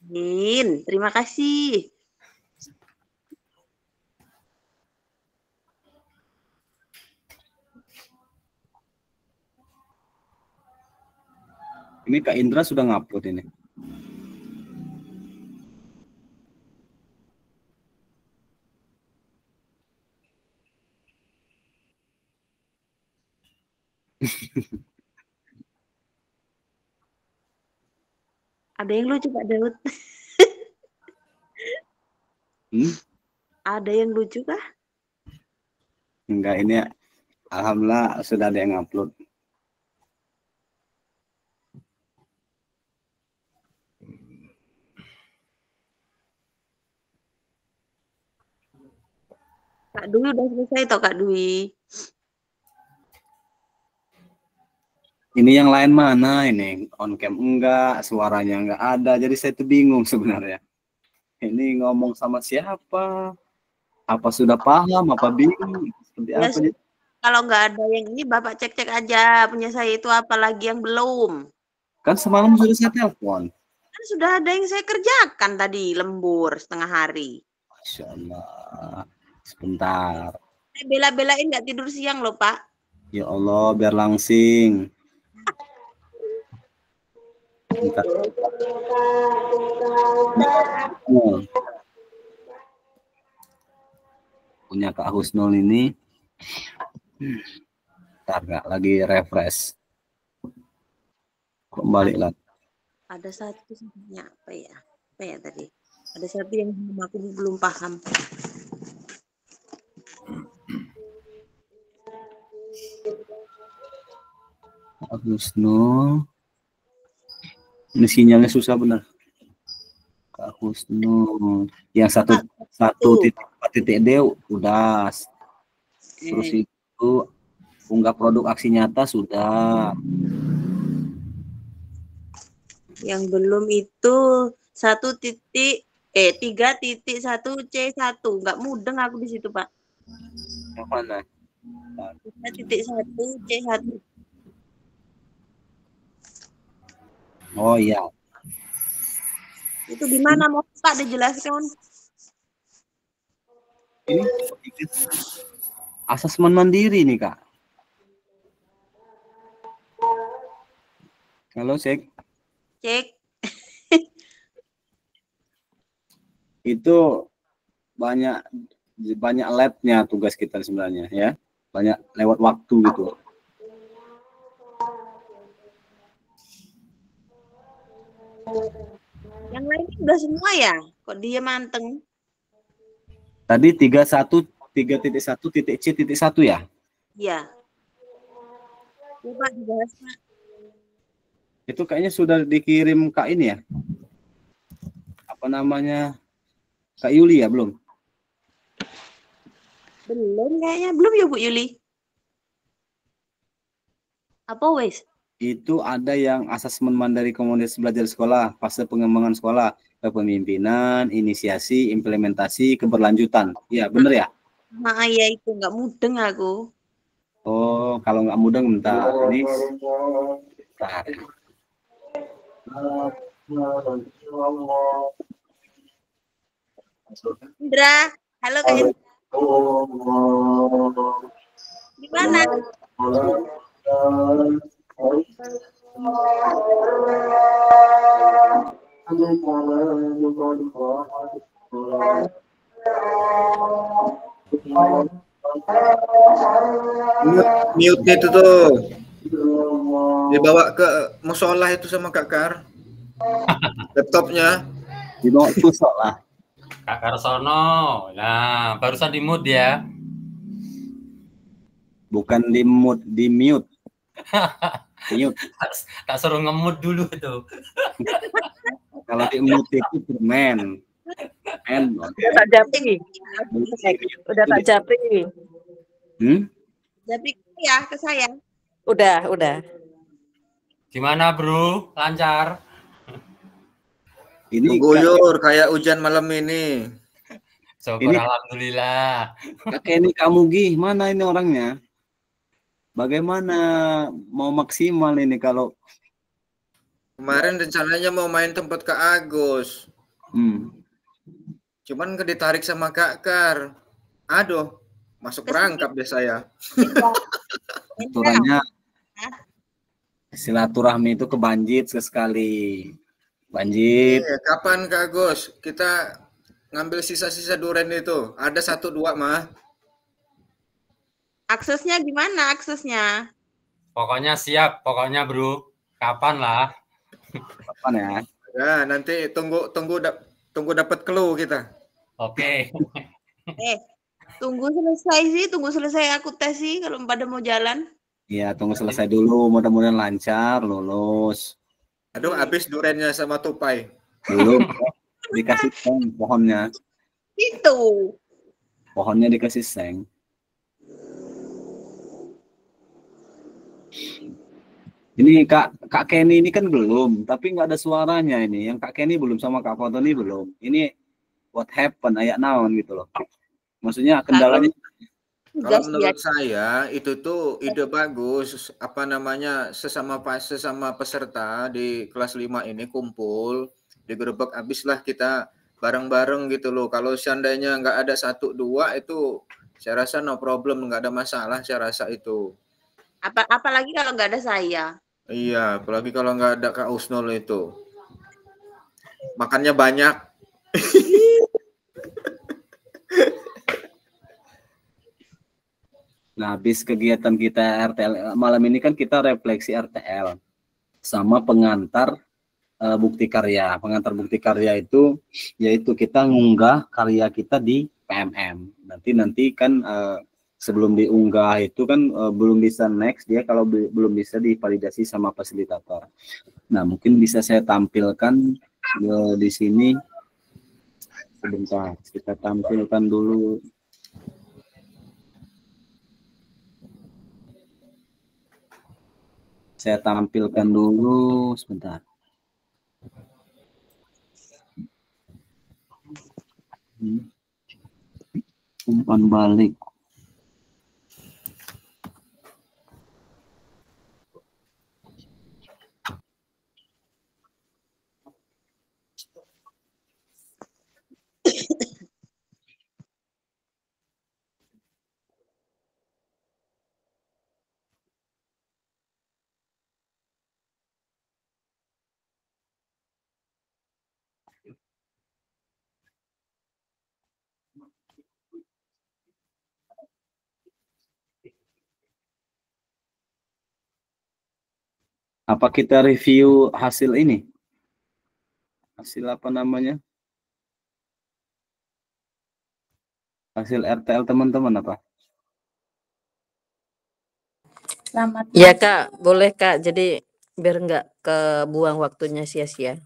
Amin. Terima kasih. Ini Kak Indra sudah ngupload ini. Ada yang lucu Pak Daud? Ada yang lucu kah? Enggak, ini alhamdulillah sudah ada yang upload. Kak Dwi udah selesai toh Kak Dwi? Ini yang lain mana ini? On cam enggak, suaranya enggak ada. Jadi saya tuh bingung sebenarnya. Ini ngomong sama siapa? Apa sudah paham? Apa bingung? Seperti Ya, apa? kalau nggak ada yang ini Bapak cek-cek aja punya saya itu apa lagi yang belum. Kan semalam sudah saya telepon. Kan sudah ada yang saya kerjakan tadi lembur setengah hari. Masya Allah. Sebentar. Saya bela-belain nggak tidur siang loh Pak. Ya Allah, biar langsing. Bentar. Punya Kak Husnul ini. Bentar nggak lagi refresh. Kembali lagi. Ada satu sebenarnya apa ya? Apa ya tadi? Ada satu yang aku belum paham. Kak Husnul. Ini sinyalnya susah benar. Kak Husnul. Yang satu titik D udah. Terus itu unggah produk aksi nyata sudah. Yang belum itu 3.1C1. Nggak mudeng aku di situ Pak. Yang mana? 3.1C1. Oh iya. Itu gimana mau Pak dijelaskan? Ini asesmen mandiri nih Kak. Halo cek. Cek. itu banyak banyak labnya tugas kita sebenarnya ya. Banyak lewat waktu gitu. Yang lainnya udah semua ya? Kok dia manteng? Tadi 3.1.C.1 ya? Iya. Coba dibahas, Pak. Itu kayaknya sudah dikirim Kak ini ya? Apa namanya? Kak Yuli ya, belum? Belum kayaknya. Belum ya Bu Yuli? Apa wes? Itu ada yang asesmen mandiri komunitas belajar sekolah, fase pengembangan sekolah, kepemimpinan, inisiasi, implementasi, keberlanjutan. Iya, bener ya? Nah, ya itu nggak mudeng aku. Oh, kalau nggak mudah bentar. Ini bentar. Indra, halo Kak Indra. Gimana? Mute itu tuh. Dibawa ke musola itu sama Kak Kar. Laptopnya. Dibawa tusuk lah. Kak Karsono. Nah, barusan di mute ya. Bukan di mute, di mute. Mute. Tak suruh ngemut dulu tuh. Kalau di mute itu permen. Udah tak japri. Udah tak japri. Japri ya ke saya. Udah. Gimana bro? Lancar? Ini guyur kayak hujan malam ini. Syukur alhamdulillah. Kakek ini kamu gimana ini orangnya? Bagaimana mau maksimal ini kalau kemarin rencananya mau main tempat Kak Agus. Cuman ditarik sama Kak Kar. Aduh, masuk perangkap deh saya. aturannya silaturahmi itu kebanjit sekali. Banjit. Iya, kapan Kak Agus? Kita ngambil sisa-sisa durian itu. Ada 1-2 mah. Aksesnya gimana aksesnya? Pokoknya siap, pokoknya bro. Kapan lah? Kapan ya? Ya, nanti tunggu dapat clue kita. Oke. Tunggu selesai aku tes sih kalau pada mau jalan. Iya, tunggu selesai dulu, mudah-mudahan lancar, lulus. Aduh, habis duriannya sama tupai. Belum, dikasih seng pohonnya. Itu. Pohonnya dikasih seng. Ini Kak Kenny ini kan belum, tapi nggak ada suaranya ini. Yang Kak Kenny belum sama Kak Foto ini belum. Ini what happened, ayat naon gitu loh. Maksudnya kendalanya. Kalau menurut saya itu tuh ide bagus. Apa namanya, sesama peserta di kelas 5 ini kumpul, digerebek habislah kita bareng-bareng gitu loh. Kalau seandainya nggak ada 1-2 itu saya rasa no problem, nggak ada masalah saya rasa itu. Apalagi kalau nggak ada saya. Iya, apalagi kalau nggak ada Kak Usnul itu. Makannya banyak. Nah, habis kegiatan kita RTL malam ini kan kita refleksi RTL sama pengantar bukti karya. Pengantar bukti karya itu yaitu kita ngunggah karya kita di PMM. Nanti kan sebelum diunggah itu kan belum bisa next dia kalau belum bisa divalidasi sama fasilitator. Nah, mungkin bisa saya tampilkan di sini. Sebentar, kita tampilkan dulu. Saya tampilkan dulu sebentar. Umpan balik. Apa kita review hasil ini? Hasil apa namanya? Hasil RTL teman-teman apa? Selamat. Ya Kak, boleh Kak. Jadi biar nggak kebuang waktunya sia-sia.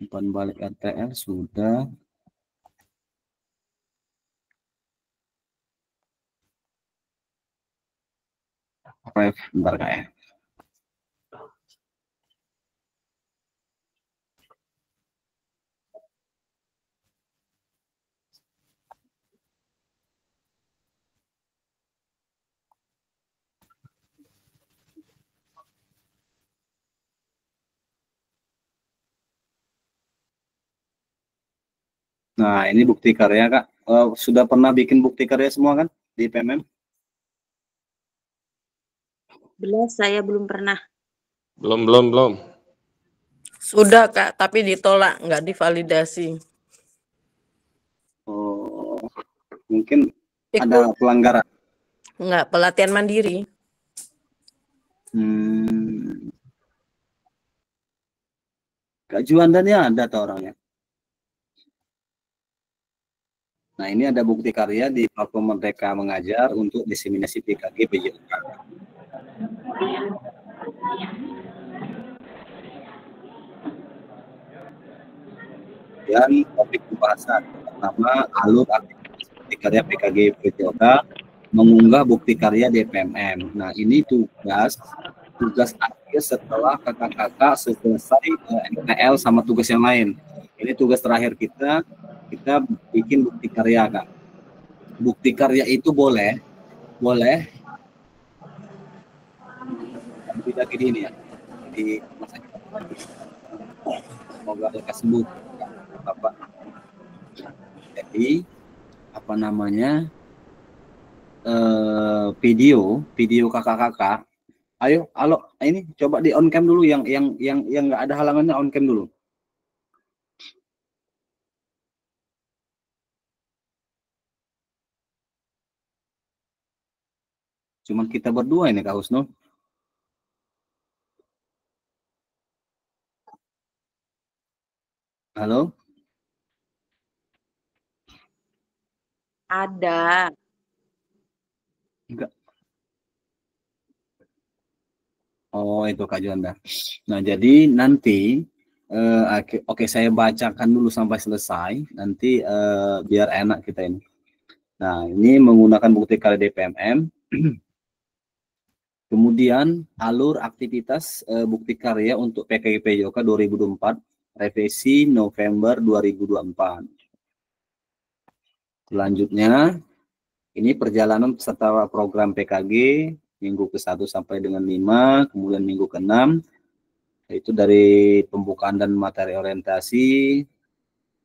Umpan balik RTL sudah. Ref, bentar Kak ya. Nah, ini bukti karya Kak. Sudah pernah bikin bukti karya semua kan di PMM? Belum, saya belum pernah. Belum. Sudah Kak, tapi ditolak, nggak divalidasi. Oh, mungkin ada pelanggaran. Nggak, pelatihan mandiri. Kak Juandanya ada atau orangnya? Nah, ini ada bukti karya di platform Merdeka Mengajar untuk diseminasi PKG PJOK. Dan topik pembahasan pertama, alur aktivitas bukti karya PKG PJOK mengunggah bukti karya DPMM. Nah, ini tugas akhir setelah kakak-kakak selesai NPL sama tugas yang lain. Ini tugas terakhir kita bikin bukti karya, Kak. Bukti karya itu boleh tidak gini ini ya. Di masa semoga lekas sembuh, Bapak. Jadi apa namanya? Video kakak-kakak. Ayo, halo, ini coba di on cam dulu yang nggak ada halangannya, on cam dulu. Cuman kita berdua ini Kak Husnul. Halo? Ada. Enggak. Oh, itu Kak Juanda. Nah, jadi nanti oke, saya bacakan dulu sampai selesai. Nanti biar enak kita ini. Nah, ini menggunakan bukti karya DPMM. Kemudian alur aktivitas bukti karya untuk PKG PJOK 2024 revisi November 2024. Selanjutnya, ini perjalanan peserta program PKG minggu ke-1 sampai dengan 5, kemudian minggu ke-6, yaitu dari pembukaan dan materi orientasi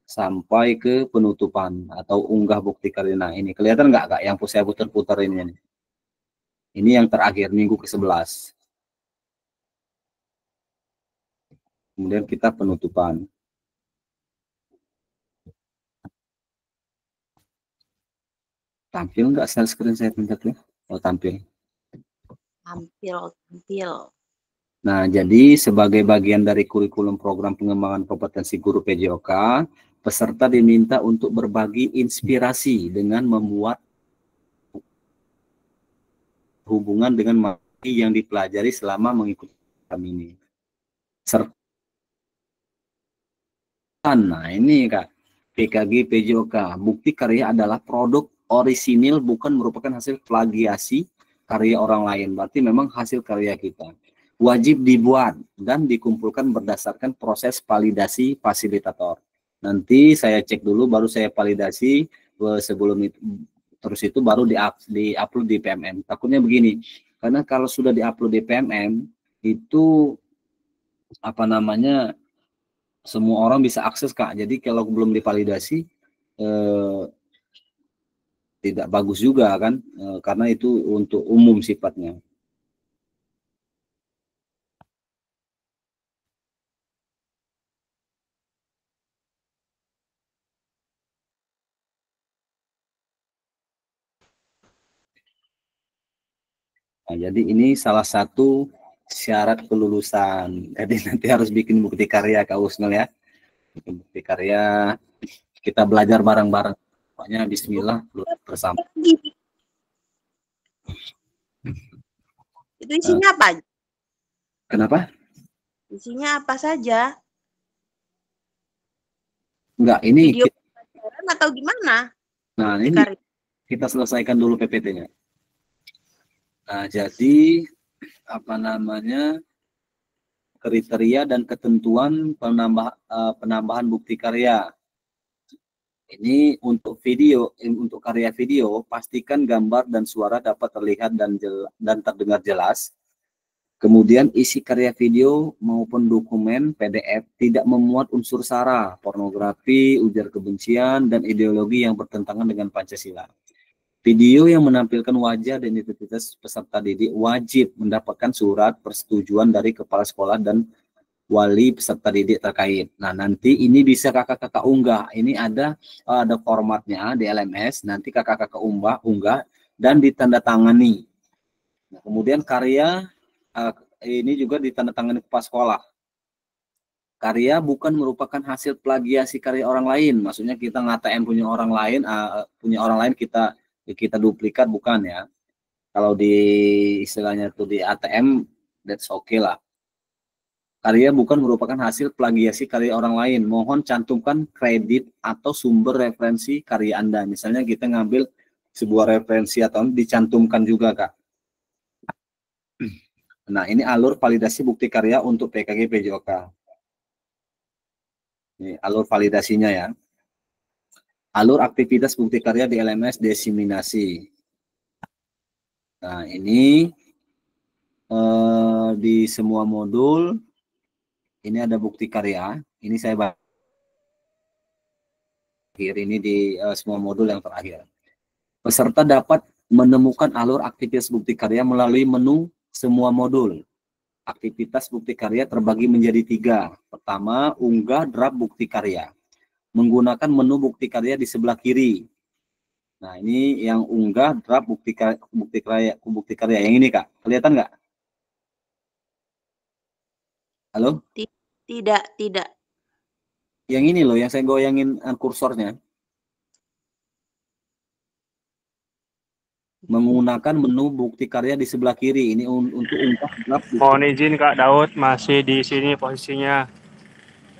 sampai ke penutupan atau unggah bukti karya. Nah, ini kelihatan nggak Kak yang saya putar-putar ini? Ini yang terakhir, minggu ke-11. Kemudian kita penutupan. Tampil nggak share screen saya pindah? Oh, tampil. Tampil. Nah, jadi sebagai bagian dari kurikulum program pengembangan kompetensi guru PJOK, peserta diminta untuk berbagi inspirasi dengan membuat hubungan dengan materi yang dipelajari selama mengikuti program ini. Nah, ini Kak, PKG PJOK, bukti karya adalah produk orisinil, bukan merupakan hasil plagiasi karya orang lain. Berarti memang hasil karya kita. Wajib dibuat dan dikumpulkan berdasarkan proses validasi fasilitator. Nanti saya cek dulu, baru saya validasi sebelum itu. Terus itu baru di-upload di PMM. Takutnya begini, karena kalau sudah di-upload di PMM, itu apa namanya, semua orang bisa akses Kak. Jadi kalau belum divalidasi tidak bagus juga kan, karena itu untuk umum sifatnya. Nah, Nah, jadi ini salah satu syarat kelulusan. Jadi nanti harus bikin bukti karya Kak Usnul ya. Bikin bukti karya, kita belajar bareng-bareng. Pokoknya bismillah bersama. Itu isinya apa? Kenapa? Isinya apa saja? Enggak, ini Video pelajaran atau gimana? nah Bukti ini karya. kita selesaikan dulu PPT-nya. Nah, jadi apa namanya, kriteria dan ketentuan penambahan bukti karya. Ini untuk video, untuk karya video, pastikan gambar dan suara dapat terlihat dan terdengar jelas. Kemudian isi karya video maupun dokumen PDF tidak memuat unsur sara, pornografi, ujar kebencian, dan ideologi yang bertentangan dengan Pancasila. Video yang menampilkan wajah dan identitas peserta didik wajib mendapatkan surat persetujuan dari kepala sekolah dan wali peserta didik terkait. Nah, nanti ini bisa kakak-kakak unggah. Ini ada formatnya di LMS, nanti kakak-kakak unggah dan ditandatangani. Nah, kemudian karya ini juga ditandatangani kepala sekolah. Karya bukan merupakan hasil plagiasi karya orang lain. Maksudnya kita nge-ATM punya orang lain, kita duplikat, bukan ya. Kalau di istilahnya itu di ATM, that's okay lah. Karya bukan merupakan hasil plagiasi karya orang lain. Mohon cantumkan kredit atau sumber referensi karya Anda. Misalnya kita ngambil sebuah referensi atau dicantumkan juga, Kak. Nah, ini alur validasi bukti karya untuk PKG PJOK. Ini alur validasinya ya. Alur aktivitas bukti karya di LMS desiminasi. Nah, ini di semua modul ini ada bukti karya. Ini saya bahas ini di semua modul yang terakhir. Peserta dapat menemukan alur aktivitas bukti karya melalui menu semua modul. Aktivitas bukti karya terbagi menjadi 3. Pertama, unggah draft bukti karya. Menggunakan menu bukti karya di sebelah kiri. Nah, ini yang unggah draft bukti karya yang ini, Kak. Kelihatan nggak? Halo? Tidak. Yang ini loh, yang saya goyangin kursornya. Menggunakan menu bukti karya di sebelah kiri. Ini untuk unggah draft. Mohon izin Kak Daud, masih di sini posisinya.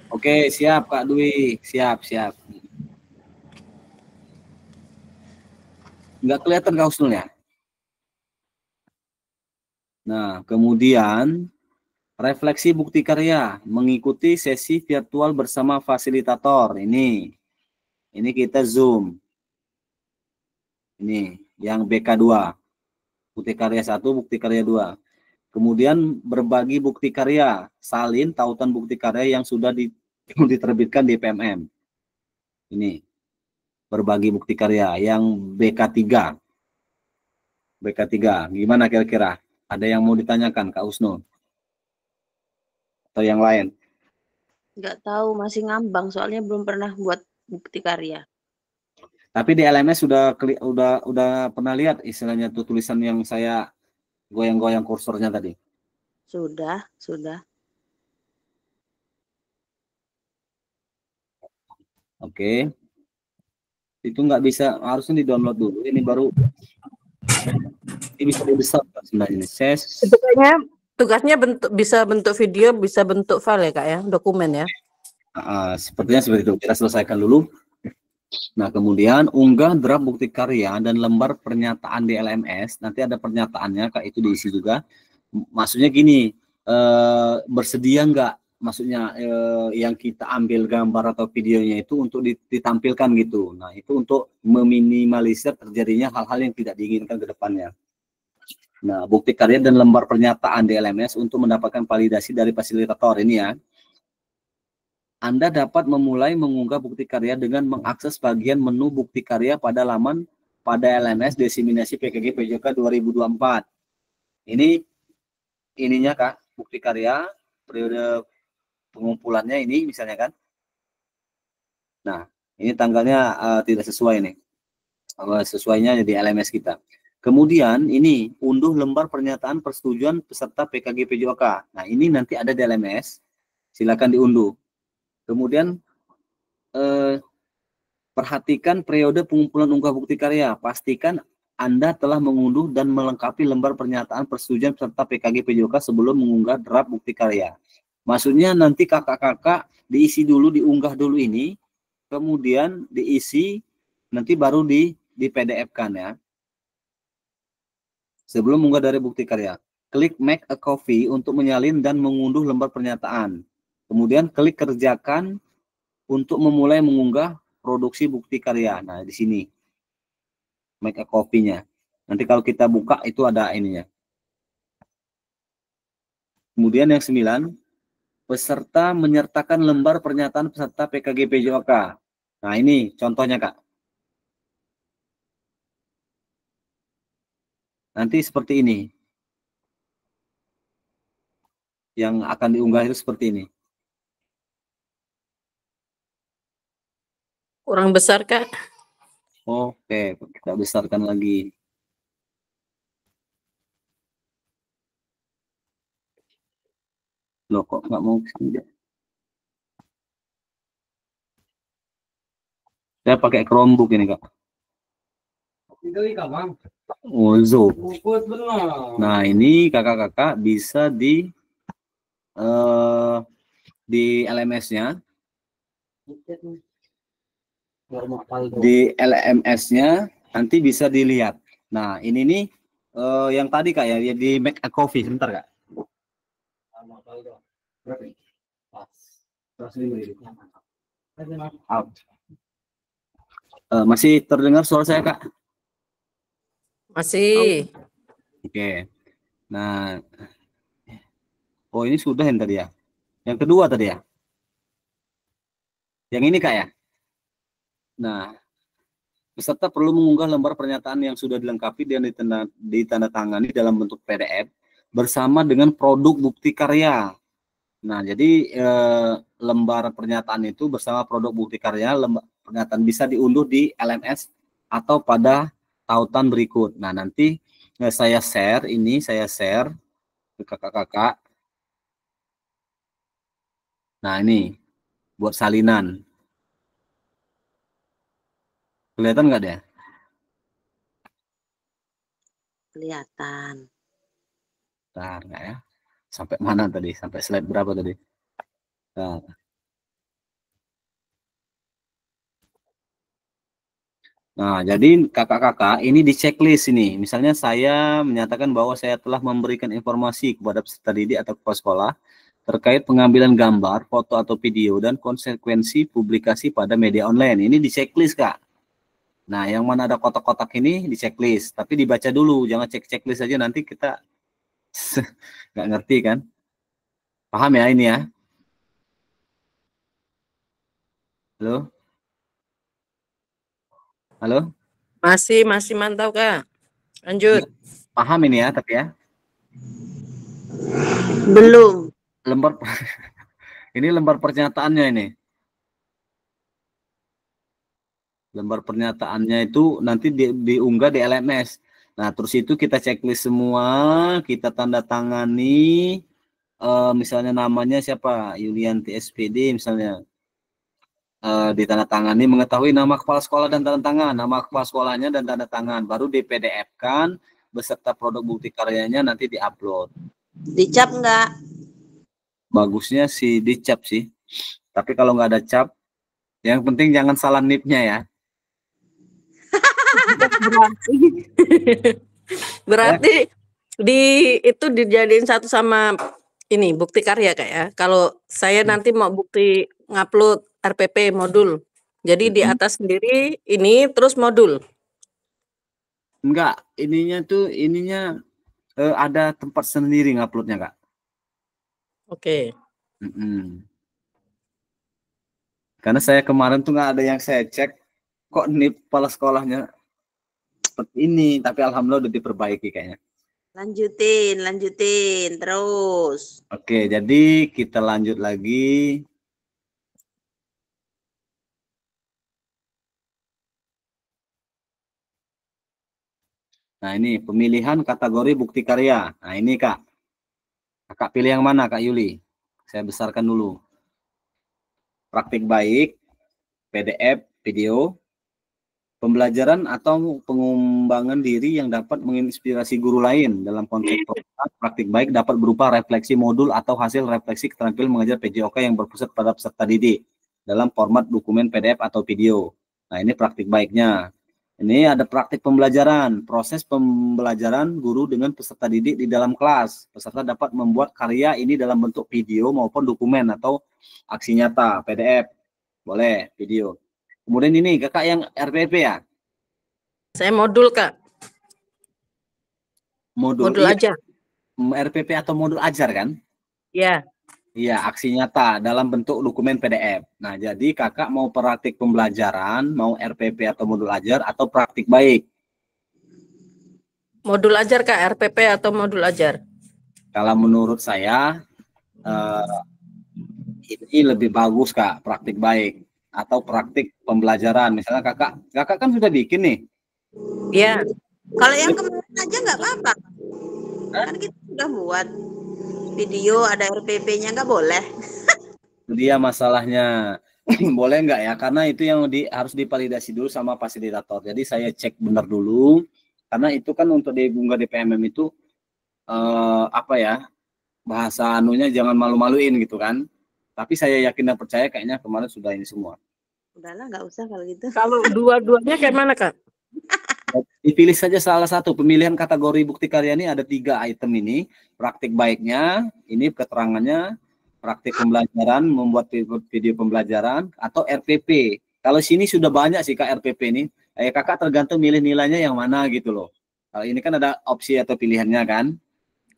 Oke, siap Kak Dwi. Siap. Nggak kelihatan Kak Husnul ya? Nah, kemudian refleksi bukti karya, mengikuti sesi virtual bersama fasilitator. Ini kita Zoom. Ini yang BK2. Bukti karya 1, bukti karya 2. Kemudian berbagi bukti karya, salin tautan bukti karya yang sudah diterbitkan di PMM. Ini berbagi bukti karya yang BK3. Gimana kira-kira? Ada yang mau ditanyakan Kak Husnul? Atau yang lain? Nggak tahu, masih ngambang soalnya belum pernah buat bukti karya. Tapi di LMS sudah pernah lihat istilahnya tuh tulisan yang saya goyang-goyang kursornya tadi? Sudah. Oke. Itu nggak bisa, harusnya di-download dulu. Ini baru ini bisa dibesar sebenarnya. Tugasnya bisa bentuk video, bisa bentuk file ya Kak ya, dokumen ya. Sepertinya seperti itu. Kita selesaikan dulu. Nah, kemudian unggah draft bukti karya dan lembar pernyataan di LMS. Nanti ada pernyataannya, Kak, itu diisi juga. Maksudnya gini, bersedia nggak? Maksudnya yang kita ambil gambar atau videonya itu untuk ditampilkan gitu. Nah, itu untuk meminimalisir terjadinya hal-hal yang tidak diinginkan ke depannya. Nah, bukti karya dan lembar pernyataan di LMS untuk mendapatkan validasi dari fasilitator ini ya. Anda dapat memulai mengunggah bukti karya dengan mengakses bagian menu bukti karya pada laman pada LMS Desiminasi PKG PJOK 2024. Ini ininya Kak, bukti karya periode pengumpulannya ini misalnya kan. Nah, ini tanggalnya tidak sesuai nih. Sesuainya di LMS kita. Kemudian ini unduh lembar pernyataan persetujuan peserta PKG PJOK. Nah, ini nanti ada di LMS. Silakan diunduh. Kemudian perhatikan periode pengumpulan unggah bukti karya. Pastikan Anda telah mengunduh dan melengkapi lembar pernyataan persetujuan peserta PKG PJOK sebelum mengunggah draft bukti karya. Maksudnya nanti kakak-kakak diisi dulu, diunggah dulu ini, kemudian diisi, nanti baru di PDF-kan ya. Sebelum mengunggah dari bukti karya, klik make a copy untuk menyalin dan mengunduh lembar pernyataan. Kemudian klik kerjakan untuk memulai mengunggah produksi bukti karya. Nah, di sini make a copy-nya. Nanti kalau kita buka itu ada ininya. Kemudian yang 9, peserta menyertakan lembar pernyataan peserta PKG PJOK. Nah, ini contohnya, Kak. Nanti seperti ini. Yang akan diunggah itu seperti ini. Kurang besar, Kak. Oke, kita besarkan lagi. Loh, kok nggak mau kesini? Saya pakai Chromebook ini, Kak. Oh, Zoom. Nah, ini kakak-kakak bisa di LMS-nya. Di LMS-nya nanti bisa dilihat. Nah, ini nih yang tadi Kak ya, di make a coffee. Sebentar, Kak. Masih terdengar suara saya, Kak? Masih. Oke. Nah, oh ini sudah yang tadi ya. Yang kedua tadi ya. Yang ini, Kak ya. Nah, peserta perlu mengunggah lembar pernyataan yang sudah dilengkapi dan ditandatangani dalam bentuk PDF bersama dengan produk bukti karya. Nah, jadi lembar pernyataan itu bersama produk bukti karya, lembar pernyataan bisa diunduh di LMS atau pada tautan berikut. Nah, nanti saya share ke kakak-kakak. Nah, ini buat salinan. Kelihatan nggak deh? Kelihatan. Bentar, nggak ya? Sampai mana tadi? Sampai slide berapa tadi? Nah. Nah, jadi kakak-kakak ini di checklist ini. Misalnya saya menyatakan bahwa saya telah memberikan informasi kepada peserta didik atau kepala sekolah terkait pengambilan gambar, foto atau video dan konsekuensi publikasi pada media online. Ini di checklist, Kak. Nah, yang mana ada kotak-kotak ini di checklist, tapi dibaca dulu, jangan cek checklist aja nanti kita nggak ngerti kan. Paham ya ini ya? Halo? Halo? Masih mantap, Kak. Lanjut. Paham ini ya, tapi ya? Belum. Lembar ini lembar pernyataannya ini. Lembar pernyataannya itu nanti diunggah di LMS. Nah, terus itu kita checklist semua, kita tanda tangani, misalnya namanya siapa, Yulianti SPD misalnya, ditandatangani, mengetahui nama kepala sekolah dan tanda tangan, nama kepala sekolahnya dan tanda tangan, baru di PDF-kan beserta produk bukti karyanya nanti diupload. Dicap nggak? Bagusnya sih dicap sih, tapi kalau nggak ada cap, yang penting jangan salah nip-nya ya. Berarti itu dijadiin satu sama ini bukti karya, Kak ya. Kalau saya nanti mau bukti ngupload RPP modul. Jadi di atas sendiri ini terus modul. Enggak, ininya ada tempat sendiri nguploadnya, Kak. Oke. Karena saya kemarin tuh nggak ada yang saya cek, kok nip kepala sekolahnya seperti ini, tapi alhamdulillah udah diperbaiki kayaknya. Lanjutin terus. Oke, jadi kita lanjut lagi. Nah, ini pemilihan kategori bukti karya. Nah, ini Kak. Kakak pilih yang mana, Kak Yuli? Saya besarkan dulu. Praktik baik, PDF, video, pembelajaran atau pengembangan diri yang dapat menginspirasi guru lain. Dalam konteks program, praktik baik dapat berupa refleksi modul atau hasil refleksi keterampilan mengajar PJOK yang berpusat pada peserta didik dalam format dokumen PDF atau video. Nah, ini praktik baiknya. Ini ada praktik pembelajaran, proses pembelajaran guru dengan peserta didik di dalam kelas. Peserta dapat membuat karya ini dalam bentuk video maupun dokumen atau aksi nyata, PDF. Boleh, video. Kemudian ini, Kakak yang RPP ya? Saya modul, Kak. Modul Iya. ajar. RPP atau modul ajar kan? Ya. Iya, aksi nyata dalam bentuk dokumen PDF. Nah, jadi kakak mau praktik pembelajaran, mau RPP atau modul ajar, atau praktik baik? Modul ajar, Kak. RPP atau modul ajar? Kalau menurut saya, ini lebih bagus, Kak, praktik baik. Atau praktik pembelajaran. Misalnya kakak kan sudah bikin nih. Iya. Kalau yang kemarin aja nggak apa-apa. Kan kita sudah buat video, ada RPP-nya, nggak boleh. Dia masalahnya boleh nggak ya? Karena itu yang harus divalidasi dulu sama fasilitator. Jadi saya cek benar dulu. Karena itu kan untuk diunggah di PMM itu apa ya, bahasa anunya jangan malu-maluin gitu kan. Tapi saya yakin dan percaya kayaknya kemarin sudah ini semua. Udahlah, nggak usah kalau gitu. Kalau dua-duanya kayak mana, Kak? Dipilih saja salah satu. Pemilihan kategori bukti karya ini ada 3 item ini. Praktik baiknya, ini keterangannya, praktik pembelajaran, membuat video pembelajaran, atau RPP. Kalau sini sudah banyak sih Kak RPP ini. Kakak tergantung milih nilainya yang mana gitu loh. Kalau ini kan ada opsi atau pilihannya kan.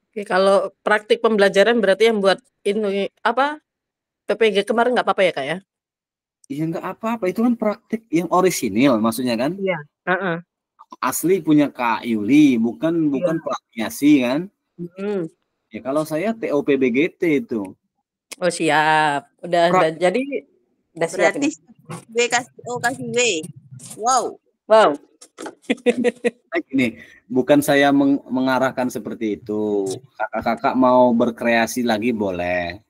Oke, kalau praktik pembelajaran berarti yang buat ini apa? PPG kemarin nggak apa-apa ya, Kak ya? Iya nggak apa-apa, itu kan praktik yang orisinil maksudnya kan. Iya. Asli punya Kak Yuli, bukan plagiasi kan. Ya kalau saya TOPBGT itu. Oh siap, udah jadi udah siap Berarti ini. W kasih O kasih W. Wow. Ini bukan saya mengarahkan seperti itu. Kakak-kakak mau berkreasi lagi boleh.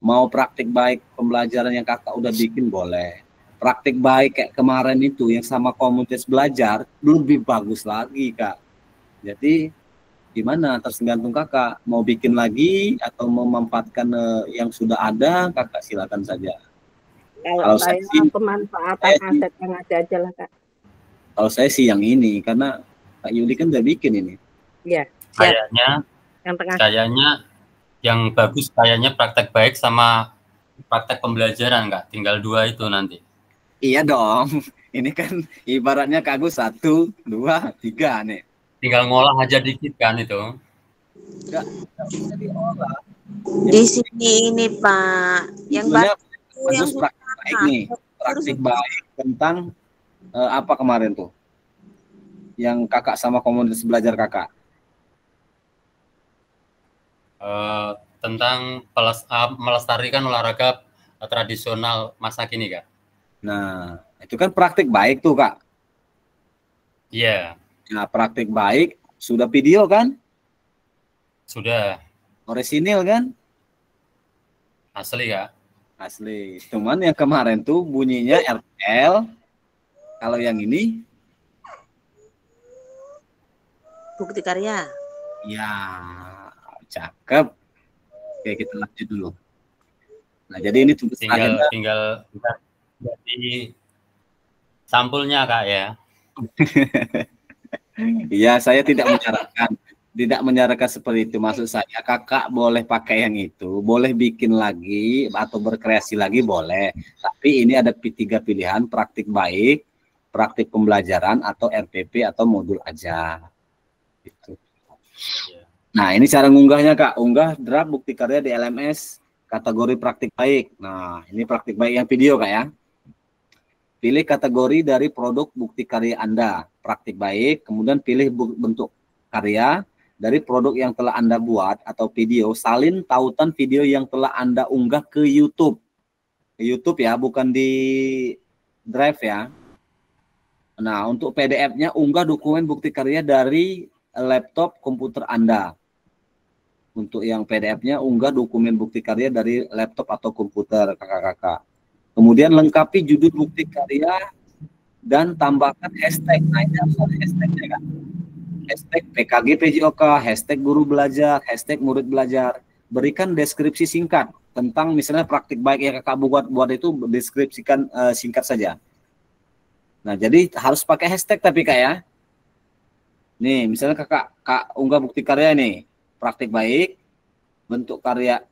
Mau praktik baik pembelajaran yang kakak udah bikin boleh. Praktik baik kayak kemarin itu yang sama komunitas belajar lebih bagus lagi Kak. Jadi gimana tergantung kakak mau bikin lagi atau memanfaatkan yang sudah ada, kakak silakan saja. Kalau saya pemanfaatan aset yang ada aja lah Kak. Kalau saya sih yang ini karena Kak Yuli kan udah bikin ini. Iya. Kayaknya yang tengah. Kayaknya yang bagus kayaknya praktek baik sama praktek pembelajaran Kak. Tinggal 2 itu nanti. Iya dong. Ini kan ibaratnya Kak Agus 1, 2, 3 nih. Tinggal ngolah aja dikit kan itu. Enggak bisa diolah. Di sini ini Pak, yang bagus praktik baik nih. Praktik baik tentang apa kemarin tuh? Yang kakak sama komunitas belajar kakak. Tentang melestarikan olahraga tradisional masa kini Kak. Nah, itu kan praktik baik tuh Kak. Iya. Nah, praktik baik sudah video kan? Sudah. Orisinil kan? Asli Kak. Asli. Cuman yang kemarin tuh bunyinya RTL. Kalau yang ini bukti karya. Ya, cakep. Oke, kita lanjut dulu. Nah, jadi ini tugas tinggal jadi sampulnya Kak ya. Iya, saya tidak menyarankan seperti itu. Maksud saya kakak boleh pakai yang itu, boleh bikin lagi atau berkreasi lagi boleh. Tapi ini ada 3 pilihan, praktik baik, praktik pembelajaran, atau RPP atau modul aja. Gitu. Nah, ini cara ngunggahnya Kak. Unggah draft bukti karya di LMS kategori praktik baik. Nah, ini praktik baik yang video Kak ya. Pilih kategori dari produk bukti karya Anda, praktik baik, kemudian pilih bentuk karya dari produk yang telah Anda buat atau video, salin tautan video yang telah Anda unggah ke YouTube. Ke YouTube ya, bukan di Drive ya. Nah, untuk PDF-nya unggah dokumen bukti karya dari laptop komputer Anda. Untuk yang PDF-nya, unggah dokumen bukti karya dari laptop atau komputer kakak-kakak. Kemudian lengkapi judul bukti karya dan tambahkan hashtag. Nah, ini harus ada hashtagnya kan. Hashtag PKG PJOK, hashtag guru belajar, hashtag murid belajar. Berikan deskripsi singkat tentang misalnya praktik baik yang kakak buat itu, deskripsikan singkat saja. Nah, jadi harus pakai hashtag tapi kak ya. Nih, misalnya kakak unggah bukti karya nih, praktik baik, bentuk karya,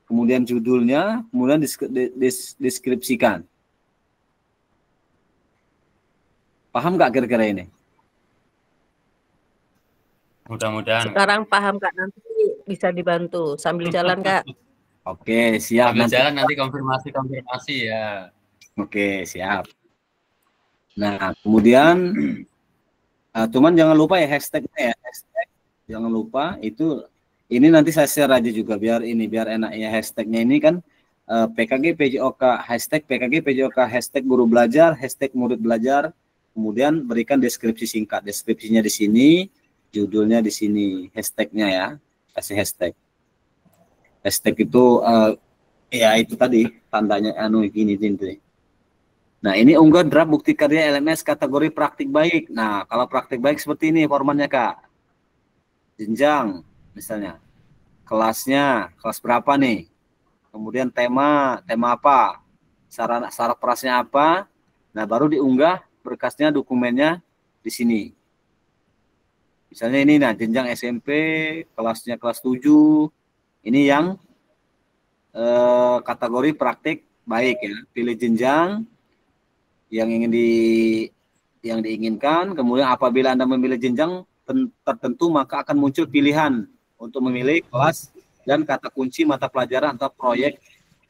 kemudian judulnya, kemudian deskripsikan. Paham nggak kira-kira ini? Mudah-mudahan. Sekarang paham Kak, nanti bisa dibantu sambil jalan Kak. Oke, siap. Sambil jalan nanti konfirmasi ya. Oke, siap. Nah, kemudian cuman jangan lupa ya hashtagnya ya, hashtag jangan lupa itu. Ini nanti saya share aja juga biar enak ya, hashtagnya ini kan PKG PJOK, hashtag PKG PJOK, hashtag guru belajar, hashtag murid belajar. Kemudian berikan deskripsi singkat, deskripsinya di sini, judulnya di sini, hashtagnya ya, kasih hashtag. Hashtag itu ya itu tadi tandanya gini. Nah, ini unggah draft bukti karya LMS kategori praktik baik. Nah, kalau praktik baik seperti ini formatnya Kak. Jenjang misalnya. Kelasnya, kelas berapa nih? Kemudian tema apa? Syarat prasnya apa? Nah, baru diunggah berkasnya, dokumennya di sini. Misalnya ini nah, jenjang SMP, kelasnya kelas 7. Ini yang kategori praktik baik ya. Pilih jenjang yang diinginkan, kemudian apabila Anda memilih jenjang tertentu maka akan muncul pilihan untuk memilih kelas dan kata kunci mata pelajaran atau proyek.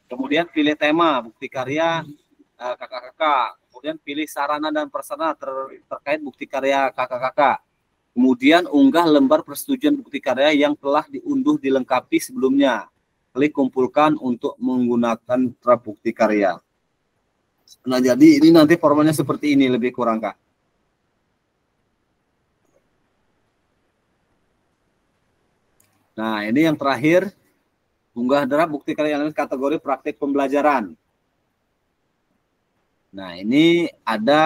Kemudian pilih tema bukti karya kakak-kakak, kemudian pilih sarana dan prasarana terkait bukti karya kakak-kakak. Kemudian unggah lembar persetujuan bukti karya yang telah diunduh dilengkapi sebelumnya. Klik kumpulkan untuk menggunakan draft bukti karya. Nah, jadi ini nanti formatnya seperti ini lebih kurang Kak. Nah, ini yang terakhir, unggah draft bukti karya kategori praktik pembelajaran. Nah, ini ada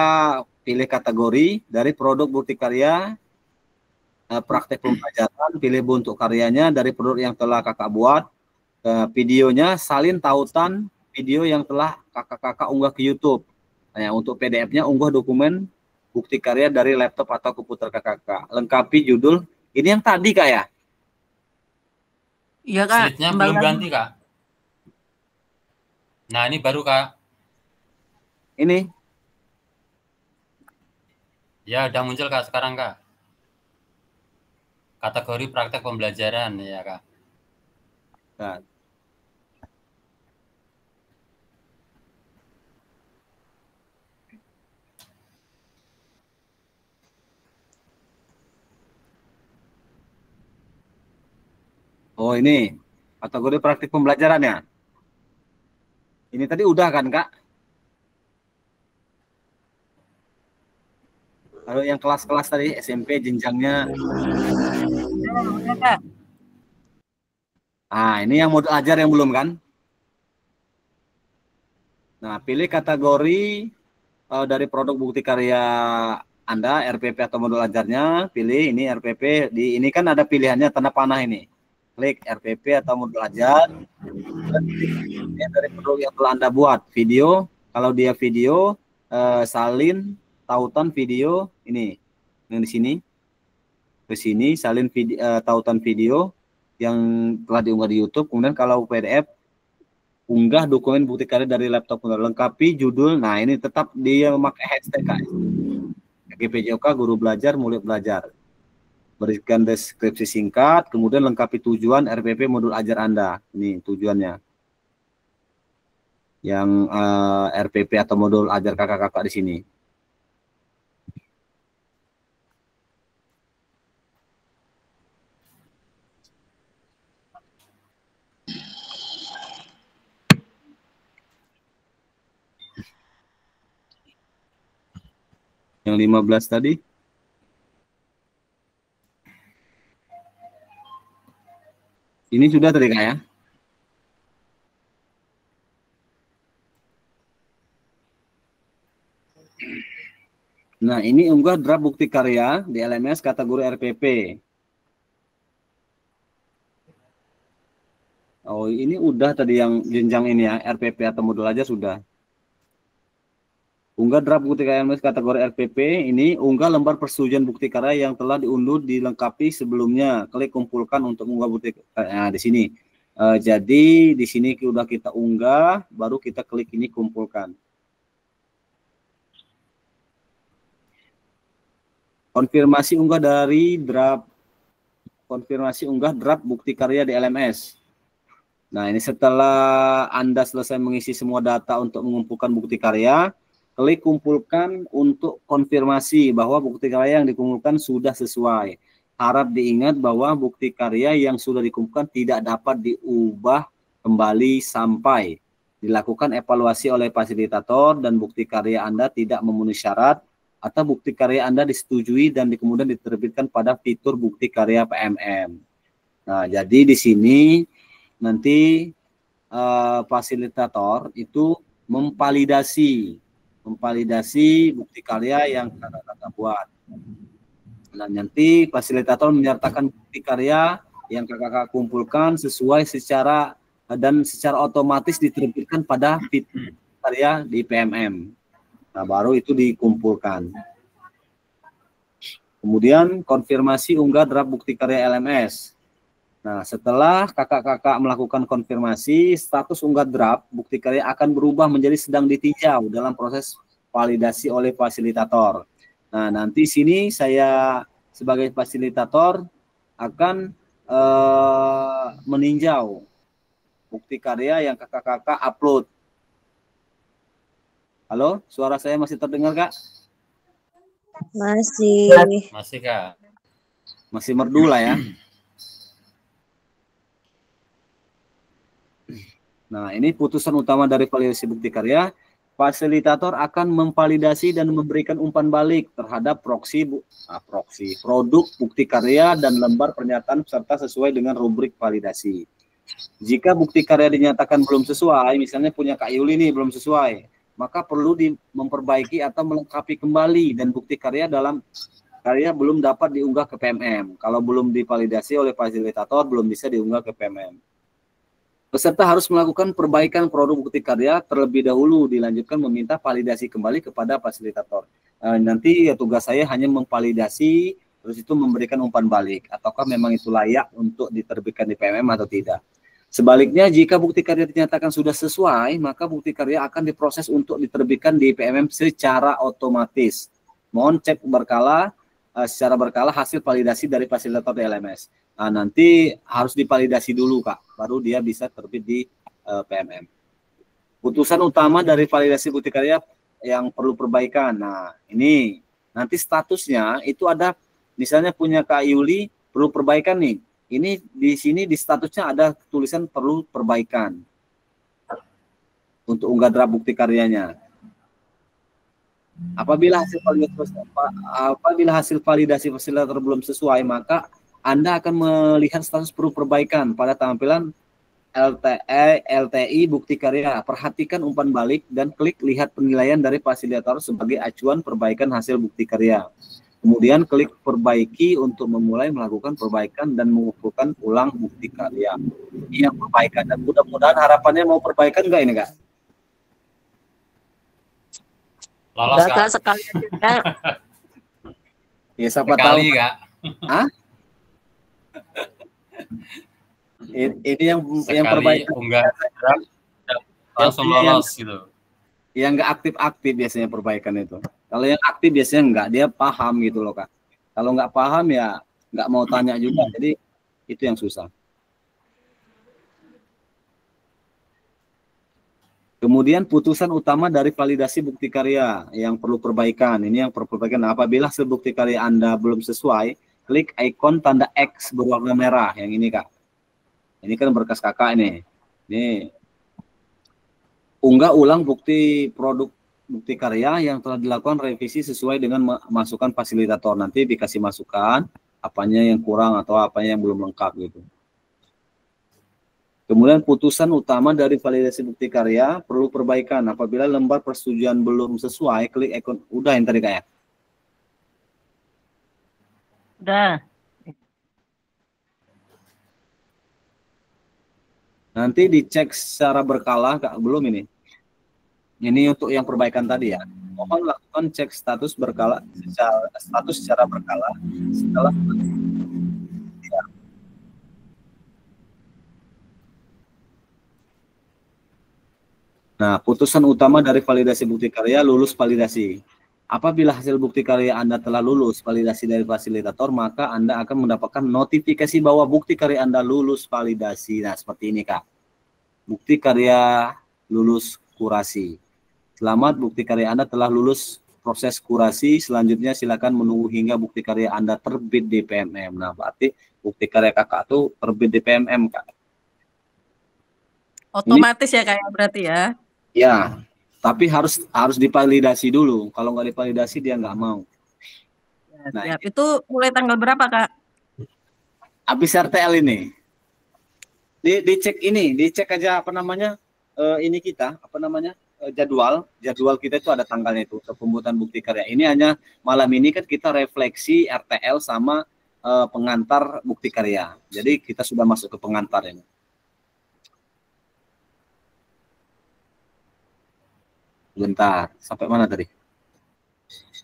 pilih kategori dari produk bukti karya praktik pembelajaran, pilih bentuk karyanya dari produk yang telah kakak buat, videonya salin tautan video yang telah kakak-kakak unggah ke YouTube. Nah, untuk PDF-nya unggah dokumen bukti karya dari laptop atau komputer kakak-kakak. Lengkapi judul. Ini yang tadi Kak ya? Iya Kak. Slide-nya belum ganti Kak. Nah, ini baru Kak. Ini. Ya, udah muncul Kak sekarang Kak. Kategori praktek pembelajaran ya Kak. Nah. Oh, ini kategori praktik pembelajaran ya. Ini tadi udah kan Kak? Kalau yang kelas-kelas tadi SMP jenjangnya. Nah, ini yang modul ajar yang belum kan? Nah, pilih kategori dari produk bukti karya Anda, RPP atau modul ajarnya, pilih ini RPP. Ini kan ada pilihannya tanda panah ini. Klik RPP atau modul ajar. Ini dari produk yang telah Anda buat. Video, kalau dia video, salin tautan video ini. Yang di sini. Ke sini, salin video, tautan video yang telah diunggah di YouTube. Kemudian kalau PDF, unggah dokumen bukti karya dari laptop, lengkapi judul. Nah, ini tetap dia memakai hashtag PJOK guru belajar murid belajar. Berikan deskripsi singkat, kemudian lengkapi tujuan RPP modul ajar Anda. Ini tujuannya. Yang RPP atau modul ajar kakak-kakak di sini. Yang 15 tadi. Ini sudah tadi Kak ya? Nah, ini unggah draft bukti karya di LMS kategori RPP. Oh, ini udah tadi yang jenjang ini ya, RPP atau modul aja sudah. Unggah draft bukti karya LMS kategori RPP, ini unggah lembar persetujuan bukti karya yang telah diunduh dilengkapi sebelumnya. Klik kumpulkan untuk unggah bukti karya. Nah, di sini. Jadi di sini sudah kita unggah, baru kita klik ini kumpulkan. Konfirmasi unggah dari draft, konfirmasi unggah draft bukti karya di LMS. Nah, ini setelah Anda selesai mengisi semua data untuk mengumpulkan bukti karya, klik kumpulkan untuk konfirmasi bahwa bukti karya yang dikumpulkan sudah sesuai. Harap diingat bahwa bukti karya yang sudah dikumpulkan tidak dapat diubah kembali sampai dilakukan evaluasi oleh fasilitator dan bukti karya Anda tidak memenuhi syarat atau bukti karya Anda disetujui dan kemudian diterbitkan pada fitur bukti karya PMM. Nah, jadi di sini nanti fasilitator itu memvalidasi bukti karya yang kakak-kakak buat. Nah, nanti fasilitator menyertakan bukti karya yang kakak-kakak kumpulkan sesuai secara otomatis diterbitkan pada fitur karya di PMM. Nah, baru itu dikumpulkan. Kemudian konfirmasi unggah draft bukti karya LMS. Nah, setelah kakak-kakak melakukan konfirmasi, status unggah draft bukti karya akan berubah menjadi sedang ditinjau dalam proses validasi oleh fasilitator. Nah, nanti sini saya sebagai fasilitator akan meninjau bukti karya yang kakak-kakak upload. Halo, suara saya masih terdengar, Kak? Masih. Masih, Kak. Masih merdu lah ya. Nah, ini putusan utama dari validasi bukti karya. Fasilitator akan memvalidasi dan memberikan umpan balik terhadap produk bukti karya dan lembar pernyataan serta sesuai dengan rubrik validasi. Jika bukti karya dinyatakan belum sesuai, misalnya punya Kak Yuli nih belum sesuai, maka perlu memperbaiki atau melengkapi kembali dan bukti karya dalam karya belum dapat diunggah ke PMM. Kalau belum divalidasi oleh fasilitator, belum bisa diunggah ke PMM. Peserta harus melakukan perbaikan produk bukti karya terlebih dahulu, dilanjutkan meminta validasi kembali kepada fasilitator. Nanti ya tugas saya hanya memvalidasi, terus itu memberikan umpan balik, ataukah memang itu layak untuk diterbitkan di PMM atau tidak. Sebaliknya, jika bukti karya dinyatakan sudah sesuai, maka bukti karya akan diproses untuk diterbitkan di PMM secara otomatis. Mohon cek secara berkala hasil validasi dari fasilitator di LMS. Nah, nanti harus divalidasi dulu, Kak, baru dia bisa terbit di PMM. Putusan utama dari validasi bukti karya yang perlu perbaikan. Nah, ini nanti statusnya itu ada, misalnya punya Kak Yuli perlu perbaikan nih. Ini di sini di statusnya ada tulisan perlu perbaikan untuk unggah draft bukti karyanya. Apabila hasil validasi fasilitator belum sesuai, maka Anda akan melihat status perlu perbaikan pada tampilan LTI bukti karya. Perhatikan umpan balik dan klik lihat penilaian dari fasilitator sebagai acuan perbaikan hasil bukti karya. Kemudian klik perbaiki untuk memulai melakukan perbaikan dan mengumpulkan ulang bukti karya. Iya, perbaikan, dan mudah-mudahan harapannya mau perbaikan enggak ini, Kak? Lolos, Kak. Sekali aja. Ya, siapa tahu, Kak. Hah? Ini yang perbaikan unggah langsung lolos gitu. Yang nggak aktif-aktif biasanya perbaikan itu. Kalau yang aktif biasanya enggak, dia paham gitu loh, Kak. Kalau nggak paham ya nggak mau tanya juga, jadi itu yang susah. Kemudian putusan utama dari validasi bukti karya yang perlu perbaikan. Ini yang perlu perbaikan. Nah, apabila hasil bukti karya Anda belum sesuai, klik ikon tanda X berwarna merah yang ini, Kak. Ini kan berkas kakak ini. Ini unggah ulang produk bukti karya yang telah dilakukan revisi sesuai dengan masukan fasilitator. Nanti dikasih masukan apanya yang kurang atau apanya yang belum lengkap gitu. Kemudian putusan utama dari validasi bukti karya perlu perbaikan. Apabila lembar persetujuan belum sesuai, klik ikon. Udah yang tadi kayak. Udah. Nanti dicek secara berkala, Kak. Belum ini. Ini untuk yang perbaikan tadi ya. Mohon lakukan cek status berkala secara berkala setelah Nah, putusan utama dari validasi bukti karya lulus validasi. Apabila hasil bukti karya Anda telah lulus validasi dari fasilitator, maka Anda akan mendapatkan notifikasi bahwa bukti karya Anda lulus validasi. Nah, seperti ini, Kak. Bukti karya lulus kurasi. Selamat, bukti karya Anda telah lulus proses kurasi. Selanjutnya silakan menunggu hingga bukti karya Anda terbit di PMM. Nah, berarti bukti karya Kakak itu terbit di PMM, Kak. Otomatis ya kayak berarti ya. Ya, tapi harus divalidasi dulu. Kalau nggak divalidasi dia nggak mau. Ya, nah, siap. Itu mulai tanggal berapa, Kak? Habis RTL ini. Dicek ini, dicek aja apa namanya? Ini kita, apa namanya? Jadwal kita itu ada tanggalnya itu untuk pembuatan bukti karya. Ini hanya malam ini kan kita refleksi RTL sama pengantar bukti karya. Jadi kita sudah masuk ke pengantar ini. Bentar, sampai mana tadi?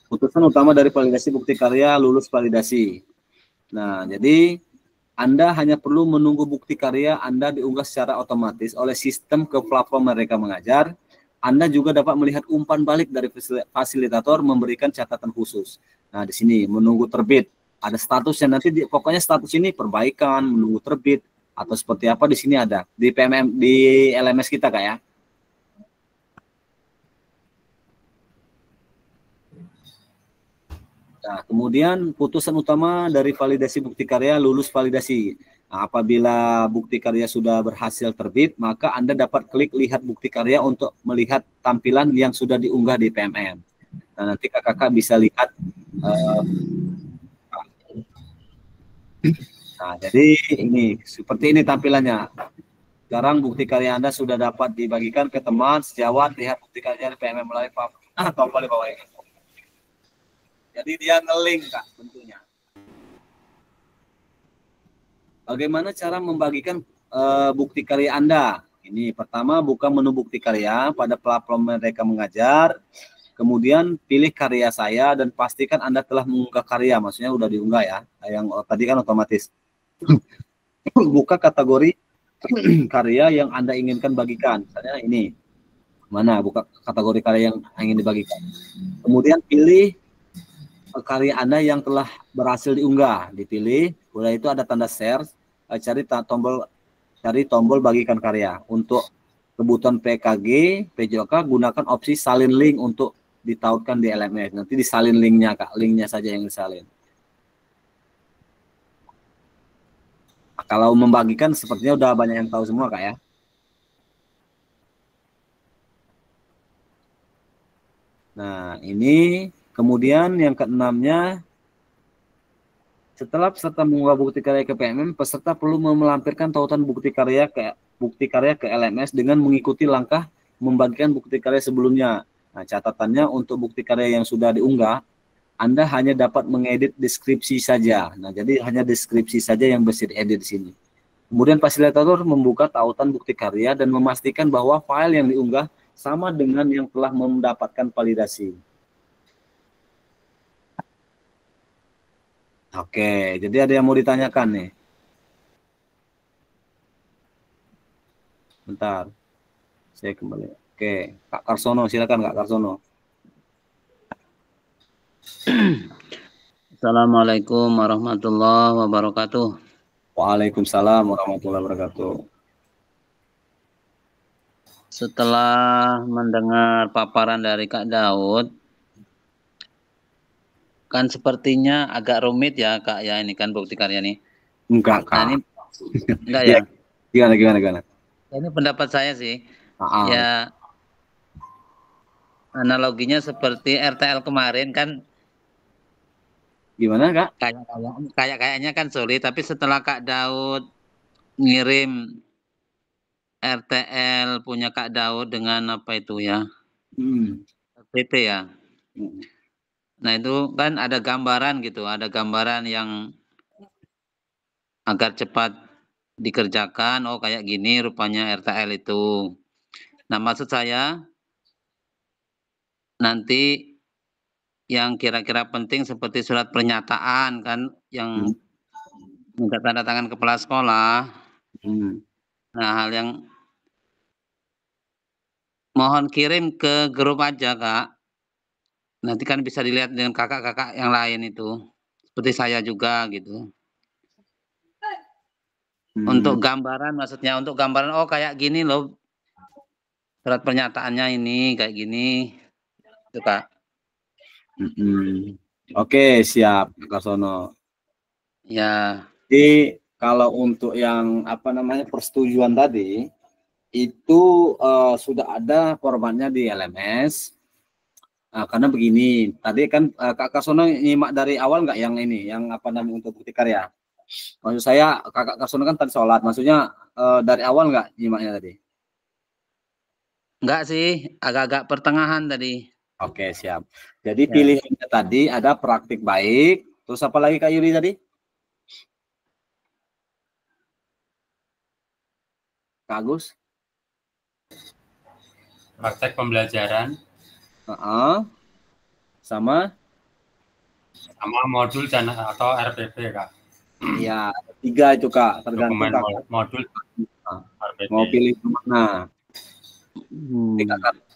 Putusan utama dari validasi bukti karya lulus validasi. Nah, jadi Anda hanya perlu menunggu bukti karya Anda diunggah secara otomatis oleh sistem ke platform Merdeka Mengajar. Anda juga dapat melihat umpan balik dari fasilitator memberikan catatan khusus. Nah, di sini menunggu terbit. Ada statusnya nanti, pokoknya status ini perbaikan, menunggu terbit, atau seperti apa di sini ada. Di PMM, di LMS kita, Kak ya. Nah, kemudian putusan utama dari validasi bukti karya lulus validasi. Nah, apabila bukti karya sudah berhasil terbit, maka Anda dapat klik lihat bukti karya untuk melihat tampilan yang sudah diunggah di PMM. Nah, nanti kakak bisa lihat. Nah, jadi ini seperti ini tampilannya. Sekarang bukti karya Anda sudah dapat dibagikan ke teman sejawat. Lihat bukti karya di PMM melalui tombol di bawah ini. Jadi dia nge-link, Kak, bentuknya. Bagaimana cara membagikan bukti karya Anda? Ini pertama, buka menu bukti karya pada platform Merdeka Mengajar. Kemudian pilih karya saya dan pastikan Anda telah mengunggah karya. Maksudnya udah diunggah ya. Yang tadi kan otomatis. Buka kategori karya yang Anda inginkan bagikan. Misalnya ini. Mana buka kategori karya yang ingin dibagikan. Kemudian pilih karya Anda yang telah berhasil diunggah, dipilih. Udah itu ada tanda share, cari tombol bagikan karya. Untuk kebutuhan PKG, PJOK gunakan opsi salin link untuk ditautkan di LMS. Nanti disalin linknya, Kak, linknya saja yang disalin. Kalau membagikan sepertinya udah banyak yang tahu semua, Kak ya. Nah, ini kemudian yang keenamnya, setelah peserta mengunggah bukti karya ke PMM, peserta perlu melampirkan tautan bukti karya ke LMS dengan mengikuti langkah membagikan bukti karya sebelumnya. Nah, catatannya untuk bukti karya yang sudah diunggah, Anda hanya dapat mengedit deskripsi saja. Nah, jadi hanya deskripsi saja yang bisa diedit di sini. Kemudian fasilitator membuka tautan bukti karya dan memastikan bahwa file yang diunggah sama dengan yang telah mendapatkan validasi. Oke, jadi ada yang mau ditanyakan nih. Bentar, saya kembali. Oke, Kak Karsono, silakan Kak Karsono. Assalamualaikum warahmatullahi wabarakatuh. Waalaikumsalam warahmatullahi wabarakatuh. Setelah mendengar paparan dari Kak Daud, kan sepertinya agak rumit ya, Kak, ya, ini kan bukti karya nih. Enggak, Kak. Nah, ini enggak ya? Gimana? Ini pendapat saya sih. Ya, analoginya seperti RTL kemarin kan. Gimana, Kak? Kayaknya kan sulit, tapi setelah Kak Daud ngirim RTL punya Kak Daud dengan apa itu ya? RTT ya. Nah itu kan ada gambaran gitu, ada gambaran yang agar cepat dikerjakan. Oh kayak gini rupanya RTL itu. Nah maksud saya nanti yang kira-kira penting seperti surat pernyataan kan yang minta tanda tangan kepala sekolah. Nah hal yang mohon kirim ke grup aja Kak. Nanti kan bisa dilihat dengan kakak-kakak yang lain itu. Seperti saya juga gitu. Untuk gambaran maksudnya, untuk gambaran oh kayak gini loh. Surat pernyataannya ini kayak gini. Itu Kak. Oke, siap Kak Sono. Ya. Jadi kalau untuk yang apa namanya persetujuan tadi itu sudah ada formatnya di LMS. Karena begini, tadi kan Kak Sono nyimak dari awal nggak yang ini, yang apa namanya untuk bukti karya? Maksud saya Kak Sono kan tadi sholat, maksudnya dari awal nggak nyimaknya tadi? Enggak sih, agak-agak pertengahan tadi. Oke, siap. Jadi pilihannya tadi ada praktik baik, terus apa lagi Kak Yuli tadi? Kak Agus? Praktek pembelajaran. Sama modul dan atau RPP Kak. Iya, 3 itu Kak, tergantung Dokumen modul RPP. mau pilih mana.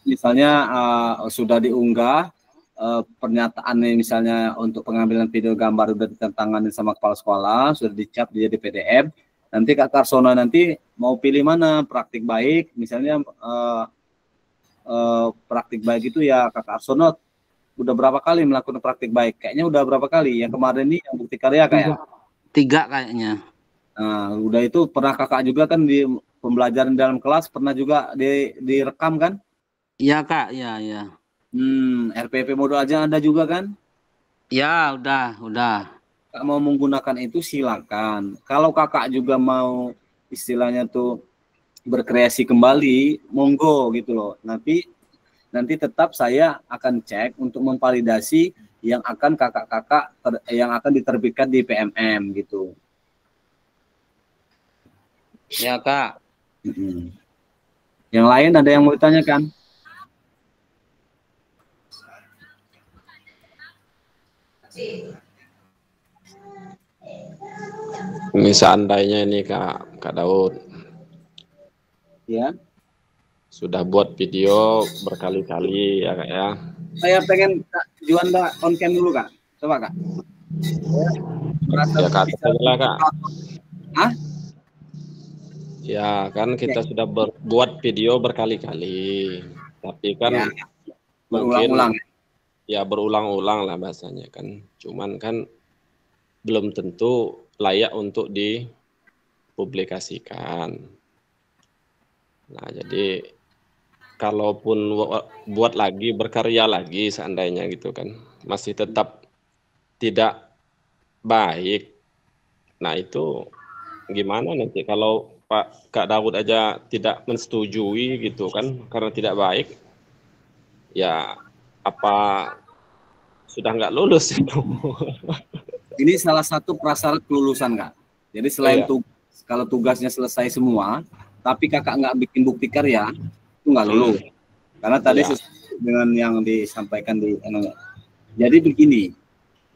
Misalnya sudah diunggah pernyataannya misalnya untuk pengambilan video gambar sudah ditantangani sama kepala sekolah, sudah dicap jadi PDF. Nanti Kak Karsono nanti mau pilih mana, praktik baik misalnya praktik baik itu ya Kak Karsono udah berapa kali melakukan praktik baik? Kayaknya udah berapa kali? Yang kemarin ini yang bukti karya kayak 3 kayaknya. Nah, udah itu pernah Kakak juga kan di pembelajaran dalam kelas pernah juga direkam kan? Iya Kak, iya. RPP modul aja Anda juga kan? Ya, udah. Kak mau menggunakan itu silakan. Kalau Kakak juga mau istilahnya tuh berkreasi kembali, monggo gitu loh. Nanti tetap saya akan cek untuk memvalidasi yang akan kakak-kakak yang akan diterbitkan di PMM gitu. Ya Kak. Yang lain ada yang mau ditanyakan? Ini seandainya ini Kak Daud. Ya. Sudah buat video berkali-kali ya Kak ya. Saya pengen Kak Juanda on cam dulu Kak. Coba Kak. Ya katakanlah Kak. Hah? Ya kan kita sudah buat video berkali-kali. Tapi kan berulang-ulang. Ya berulang-ulang lah bahasanya kan. Cuman kan belum tentu layak untuk dipublikasikan. Nah jadi kalaupun buat lagi, berkarya lagi seandainya gitu kan, masih tetap tidak baik. Nah itu gimana nanti kalau Kak Daud aja tidak mensetujui gitu kan, karena tidak baik, ya apa sudah nggak lulus itu? Ini salah satu prasyarat kelulusan Kak. Jadi selain kalau tugasnya selesai semua, tapi Kakak nggak bikin bukti karya, itu nggak lulus. Karena tadi dengan yang disampaikan jadi begini,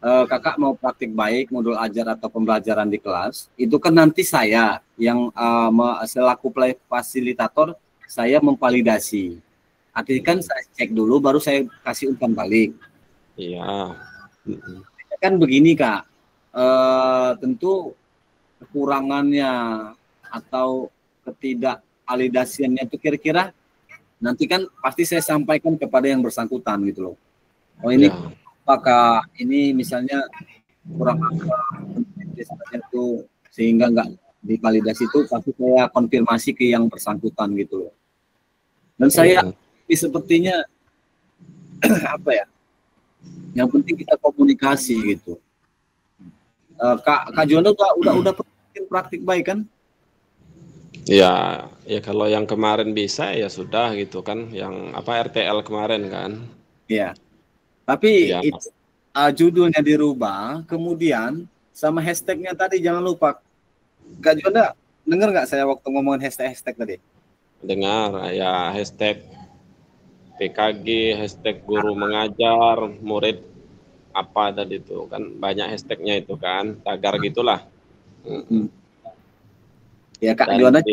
Kakak mau praktik baik modul ajar atau pembelajaran di kelas, itu kan nanti saya yang selaku fasilitator saya memvalidasi. Artinya kan saya cek dulu, baru saya kasih umpan balik. Iya. Kan begini Kak, tentu kekurangannya atau ketidakvalidasiannya itu kira-kira nanti kan pasti saya sampaikan kepada yang bersangkutan gitu loh. Oh ini apakah ini misalnya kurang apa itu sehingga nggak divalidasi itu pasti saya konfirmasi ke yang bersangkutan gitu loh. Dan saya sepertinya apa ya? Yang penting kita komunikasi gitu. Kak Jono udah praktik baik kan? Ya, ya kalau yang kemarin bisa ya sudah gitu kan, yang apa RTL kemarin kan. Iya. Tapi Ya, judulnya dirubah, kemudian sama hashtagnya tadi jangan lupa. Kak Juanda, dengar nggak saya waktu ngomongin hashtag tadi? dengar ya hashtag PKG, hashtag guru mengajar, murid apa tadi itu kan banyak hashtagnya itu kan, tagar gitulah. Ya Kak Dan Juanda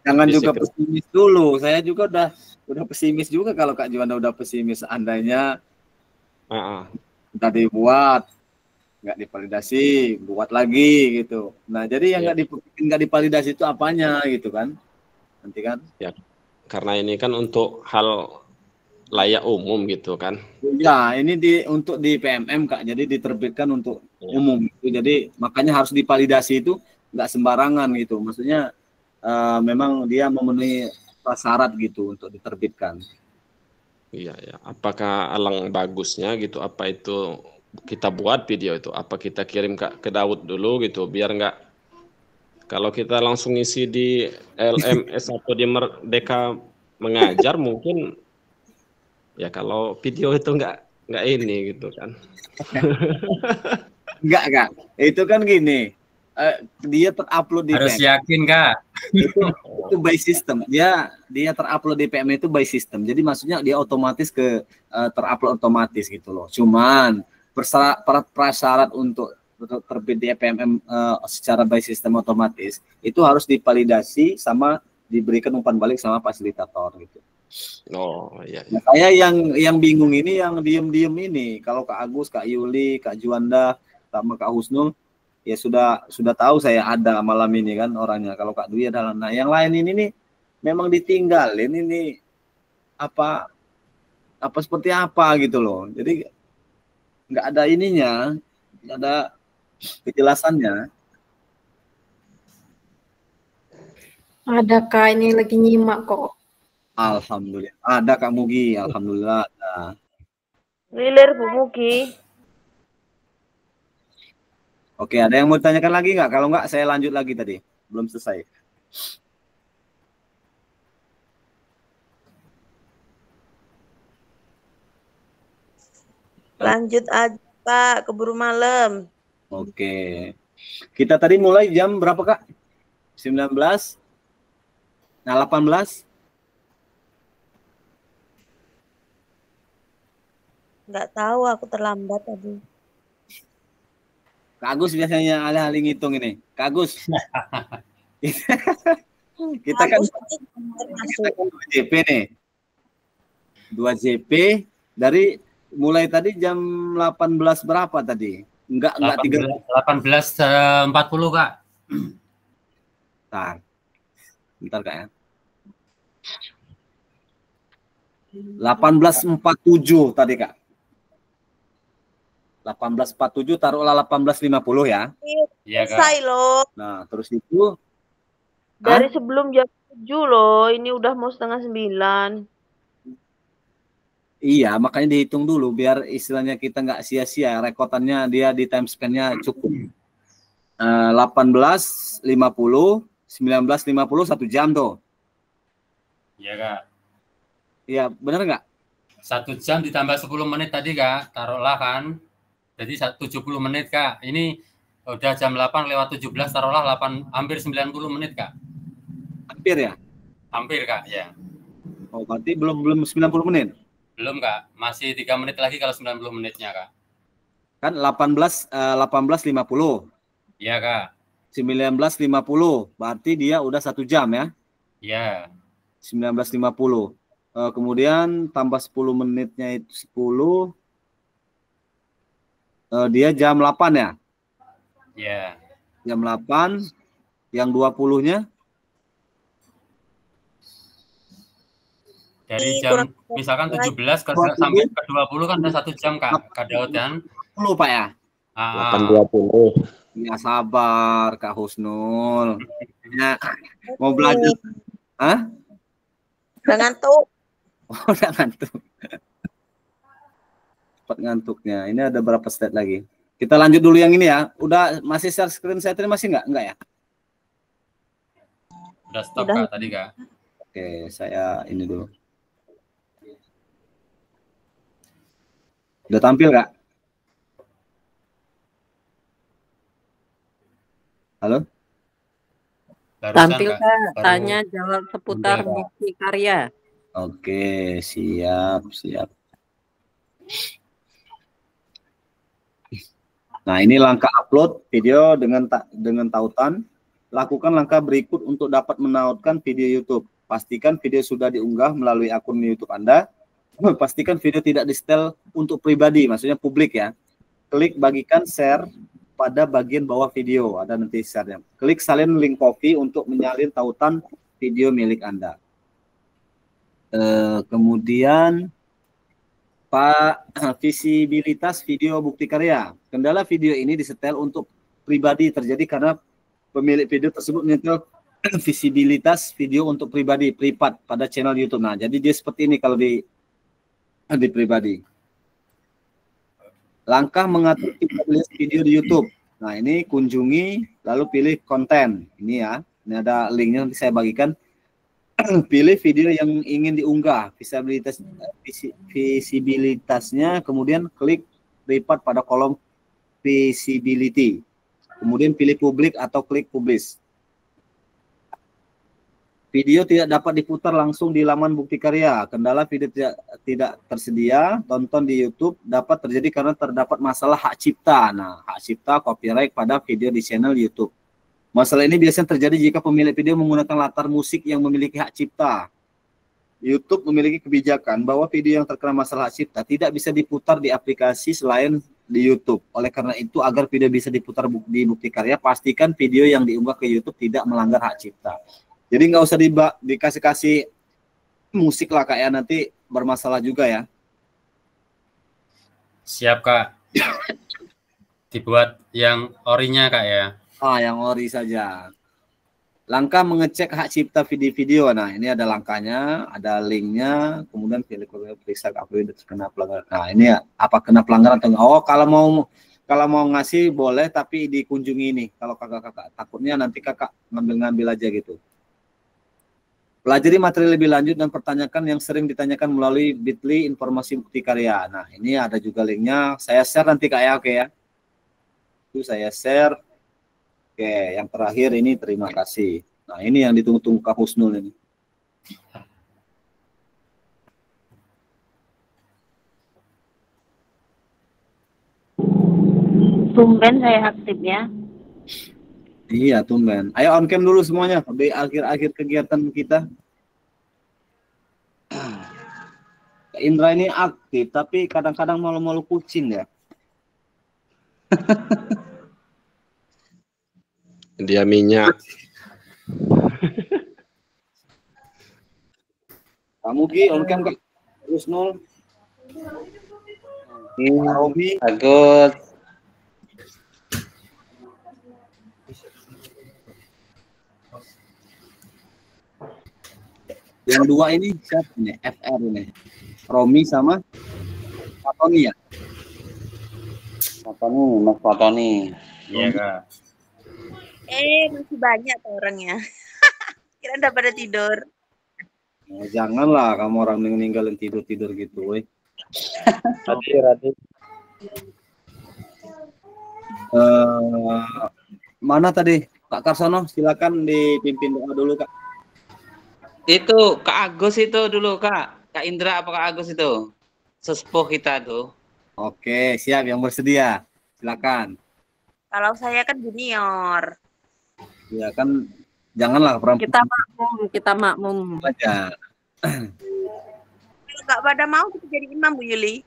jangan di juga secret- pesimis dulu. Saya juga udah pesimis juga kalau Kak Juanda udah pesimis. Andainya udah dibuat, nggak divalidasi, buat lagi gitu. Nah jadi yang nggak divalidasi itu apanya gitu kan? Nanti kan? Ya, karena ini kan untuk hal layak umum gitu kan. Ya, ini untuk di PMM Kak, jadi diterbitkan untuk umum. Jadi makanya harus divalidasi itu nggak sembarangan gitu. Maksudnya memang dia memenuhi syarat gitu untuk diterbitkan. Iya ya. Apakah alang bagusnya gitu? Apa itu kita buat video itu? Apa kita kirim ke Daud dulu gitu? Biar nggak kalau kita langsung isi di LMS atau di Merdeka Mengajar mungkin ya kalau video itu nggak ini gitu kan. Enggak Kak, itu kan gini, dia terupload di harus PMM. yakin Kak. Itu by system, dia terupload di PMM itu by system. Jadi maksudnya dia otomatis terupload otomatis gitu loh. Cuman prasyarat untuk terbit di PMM secara by system otomatis itu harus divalidasi sama diberikan umpan balik sama fasilitator gitu. Oh iya. Nah, saya yang bingung ini yang diem ini. Kalau Kak Agus, Kak Yuli, Kak Juanda, sama Kak Husnul, ya sudah tahu saya ada malam ini kan orangnya. Kalau Kak Dwi adalah, nah yang lain ini nih memang ditinggalin ini apa seperti apa gitu loh. Jadi nggak ada ininya, nggak ada kejelasannya. Ada Kak, ini lagi nyimak kok. Alhamdulillah. Ada Kak Mugi, alhamdulillah ada. Lilir Bu Mugi. Oke, ada yang mau ditanyakan lagi nggak? Kalau nggak, saya lanjut lagi tadi. Belum selesai. Lanjut aja Pak, keburu malam. Oke. Kita tadi mulai jam berapa Kak? 19? Nah, 18? Nggak tahu, aku terlambat tadi. Kak Agus biasanya alih-alih ngitung ini. Kak Agus. kita kan 2 JP nih. 2 JP dari mulai tadi jam 18 berapa tadi? Enggak 18.40 Kak. Bentar Kak ya. 18.47 tadi Kak. 18.47 taruhlah 18.50 ya. Iya Kak. Selesai loh. Nah, terus itu dari sebelum jam 7 loh, ini udah mau 8:30. Iya, makanya dihitung dulu biar istilahnya kita nggak sia-sia. Rekotannya dia di time span-nya cukup. 18.50, 19.50 1 jam tuh. Iya Kak. Iya, benar nggak? 1 jam ditambah 10 menit tadi Kak, taruhlah kan. Jadi 70 menit Kak. Ini udah jam 8:17, taruhlah hampir 90 menit Kak. Hampir ya? Hampir Kak, ya. Oh, berarti belum 90 menit? Belum Kak, masih 3 menit lagi kalau 90 menitnya Kak. Kan 18.50. Iya Kak. 19.50, berarti dia udah 1 jam ya? Iya. 19.50. Kemudian tambah 10 menitnya itu 10. Dia jam 8 ya? Iya. Jam 8. Yang 20-nya? Dari jam misalkan 17 sampai ke 20 kan udah 1 jam Kak Daud kan? 10 Pak ya? 8.20. Ya sabar Kak Husnul. Ya, mau belajar. Hah? Udah ngantuk. Oh, udah ngantuk. Cepat ngantuknya. Ini ada berapa slide lagi? Kita lanjut dulu yang ini ya. Udah masih share screen saya tadi masih enggak ya? Udah stop Udah. Kak tadi Kak. Oke, saya ini dulu. Udah tampil Kak? Halo? Barusan Tampil Kak. Kak, Baru tanya jawab seputar tampil, Kak. bukti karya. Oke, siap. Nah, ini langkah upload video dengan tautan. Lakukan langkah berikut untuk dapat menautkan video YouTube. Pastikan video sudah diunggah melalui akun YouTube Anda. Pastikan video tidak di-setel untuk pribadi, maksudnya publik ya. Klik bagikan share pada bagian bawah video, ada nanti share-nya. Klik salin link copy untuk menyalin tautan video milik Anda. Kemudian Pak, visibilitas video bukti karya. Kendala video ini disetel untuk pribadi terjadi karena pemilik video tersebut menyetel visibilitas video untuk pribadi, privat pada channel YouTube. Nah, jadi dia seperti ini kalau di pribadi. Langkah mengatur list video di YouTube. Nah, ini kunjungi, lalu pilih konten. Ini ya, ini ada linknya nanti saya bagikan. Pilih video yang ingin diunggah, visibilitasnya, kemudian klik lipat pada kolom visibility. Kemudian pilih publik atau klik publish. Video tidak dapat diputar langsung di laman bukti karya. Kendala video tidak tersedia, tonton di YouTube dapat terjadi karena terdapat masalah hak cipta. Nah, hak cipta copyright pada video di channel YouTube. Masalah ini biasanya terjadi jika pemilik video menggunakan latar musik yang memiliki hak cipta. YouTube memiliki kebijakan bahwa video yang terkena masalah hak cipta tidak bisa diputar di aplikasi selain di YouTube. Oleh karena itu, agar video bisa diputar di bukti karya, pastikan video yang diunggah ke YouTube tidak melanggar hak cipta. Jadi nggak usah dikasih-kasih musik lah Kak ya, nanti bermasalah juga ya. Siap Kak. Dibuat yang orinya Kak ya. Yang ori saja. Langkah mengecek hak cipta video-video. Nah, ini ada langkahnya, ada linknya, kemudian pilih periksa upload kena pelanggaran. Nah, ini ya, apa kena pelanggaran atau enggak? Oh, kalau mau ngasih boleh, tapi dikunjungi ini. Kalau kakak takutnya nanti kakak ngambil aja gitu. Pelajari materi lebih lanjut dan pertanyakan yang sering ditanyakan melalui Bitly informasi bukti karya. Nah, ini ada juga linknya. Saya share nanti Kak ya, oke ya. Itu saya share. Oke, yang terakhir ini terima kasih. Nah, ini yang ditunggu-tunggu Kak Husnul ini. Tumben saya aktif ya. Iya, tumben. Ayo on cam dulu semuanya di akhir-akhir kegiatan kita. Kak Indra ini aktif, tapi kadang-kadang malu-malu kucing ya. Dia minyak. Kamu Gi, on cam Kak Husnul. Robi. Agus. Yang dua ini siapa nih? FR ini. Romi sama Fatoni ya? Mas Fatoni. Iya Kak. Masih banyak tuh orangnya. Kira udah pada tidur. Oh, janganlah kamu orang ninggalin tidur gitu, woi. Rati. Mana tadi Kak Karsono? Silakan dipimpin doa dulu Kak. Itu Kak Agus itu dulu Kak. Kak Indra apa Kak Agus itu? Sesepuh kita tuh. Oke, siap yang bersedia. Silakan. Kalau saya kan junior. Ya kan, janganlah perempuan. Kita makmum. Aja. Kalau nggak pada mau kita jadi imam Bu Yuli.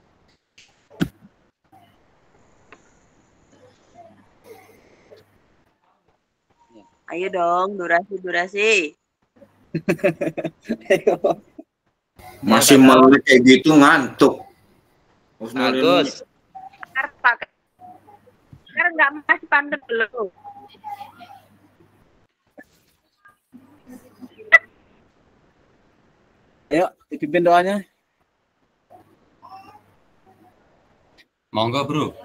Ayo dong, durasi. Masih melek kayak gitu ngantuk. Agus. Sekarang nggak masih pandai dulu. Ayo, dipimpin doanya. Monggo Bro.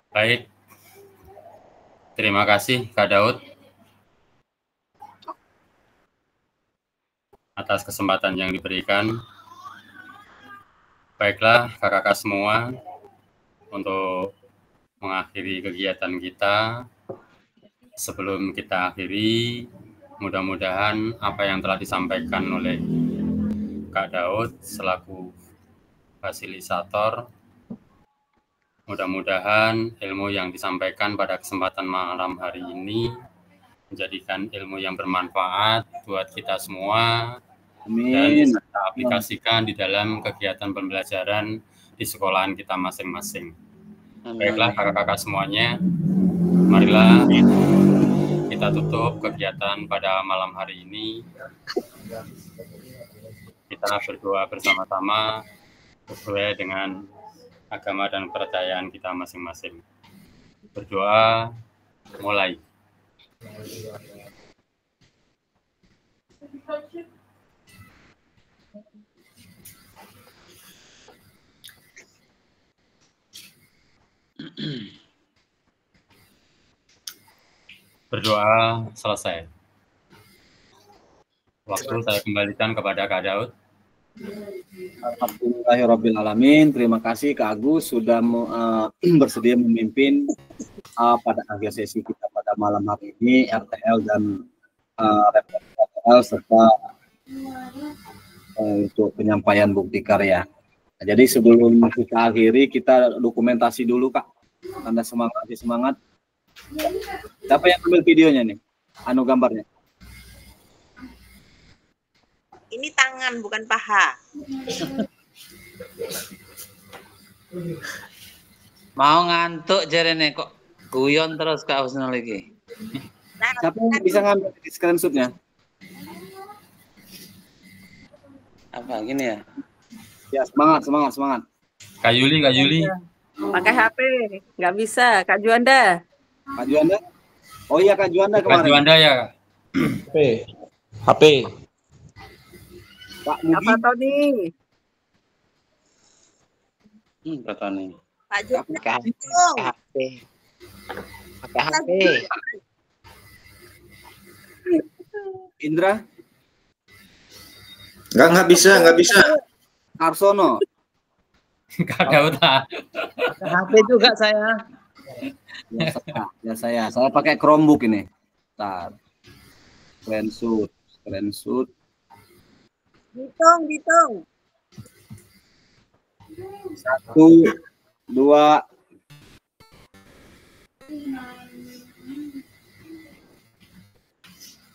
Baik. Terima kasih Kak Daud atas kesempatan yang diberikan. Baiklah kakak-kakak semua, untuk mengakhiri kegiatan kita, sebelum kita akhiri, mudah-mudahan apa yang telah disampaikan oleh Kak Daud selaku fasilitator, mudah-mudahan ilmu yang disampaikan pada kesempatan malam hari ini menjadikan ilmu yang bermanfaat buat kita semua. Amin. Dan bisa kita aplikasikan di dalam kegiatan pembelajaran di sekolahan kita masing-masing. Baiklah kakak-kakak semuanya, marilah kita tutup kegiatan pada malam hari ini. Kita berdoa bersama-sama sesuai dengan agama dan kepercayaan kita masing-masing. Berdoa, mulai. Berdoa selesai. Waktu saya kembalikan kepada Kak Daud. Alhamdulillahirrabbilalamin. Terima kasih Kak Agus sudah bersedia memimpin pada akhir sesi kita pada malam hari ini, RTL dan RTL serta untuk penyampaian bukti karya. Nah, jadi sebelum kita akhiri, kita dokumentasi dulu Kak. Tanda semangat, semangat. Siapa yang ambil videonya nih? Anu gambarnya. Ini tangan bukan paha. Mau ngantuk jarene kok guyon terus Kak Husnul lagi. Siapa yang bisa ngambil screenshotnya? Apa gini ya? Ya semangat, semangat, semangat. Kak Yuli, Kak Yuli. Pakai HP, nggak bisa. Kak Juanda. Kak Juanda? Oh iya Kak Juanda kemarin. Kak Juanda ya. HP. Pak Mugi. Apa Tony? Pak Tony. Pak Juanda. Pakai HP. Pakai HP. Indra? Nggak bisa, nggak bisa. Arsono? Kak Daud. HP juga saya. Ya saya pakai Chromebook ini. Bentar. Screenshot, screenshot. Hitung. 1, 2.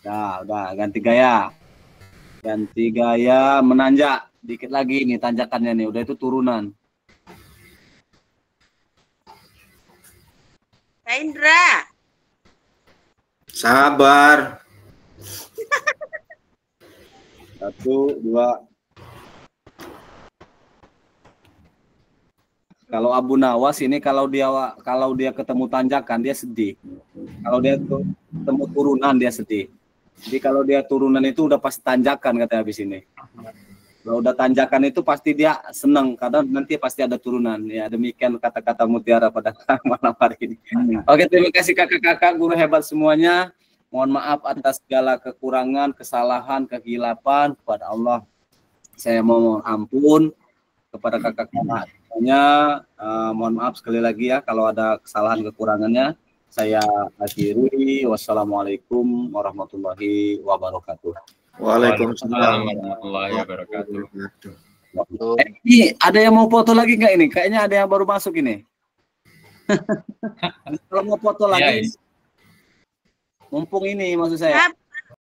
Udah ganti gaya. Ganti gaya menanjak. Dikit lagi nih tanjakannya nih. Udah itu turunan. Kak Indra. Sabar. 1, 2. Kalau Abu Nawas ini kalau dia ketemu tanjakan dia sedih. Kalau dia ketemu turunan dia sedih. Jadi kalau dia turunan itu udah pasti tanjakan katanya habis ini. Kalau udah tanjakan itu pasti dia senang karena nanti pasti ada turunan. Ya demikian kata-kata Mutiara pada malam hari ini. Oke, terima kasih kakak-kakak guru hebat semuanya. Mohon maaf atas segala kekurangan, kesalahan, kehilapan kepada Allah. Saya mohon ampun kepada kakak-kakak semuanya. Mohon maaf sekali lagi ya kalau ada kesalahan kekurangannya. Saya akhiri. Wassalamualaikum warahmatullahi wabarakatuh. Waalaikumsalam warahmatullahi wabarakatuh. Ini ada yang mau foto lagi nggak ini? Kayaknya ada yang baru masuk ini. Kalau mau foto lagi, mumpung ini maksud saya.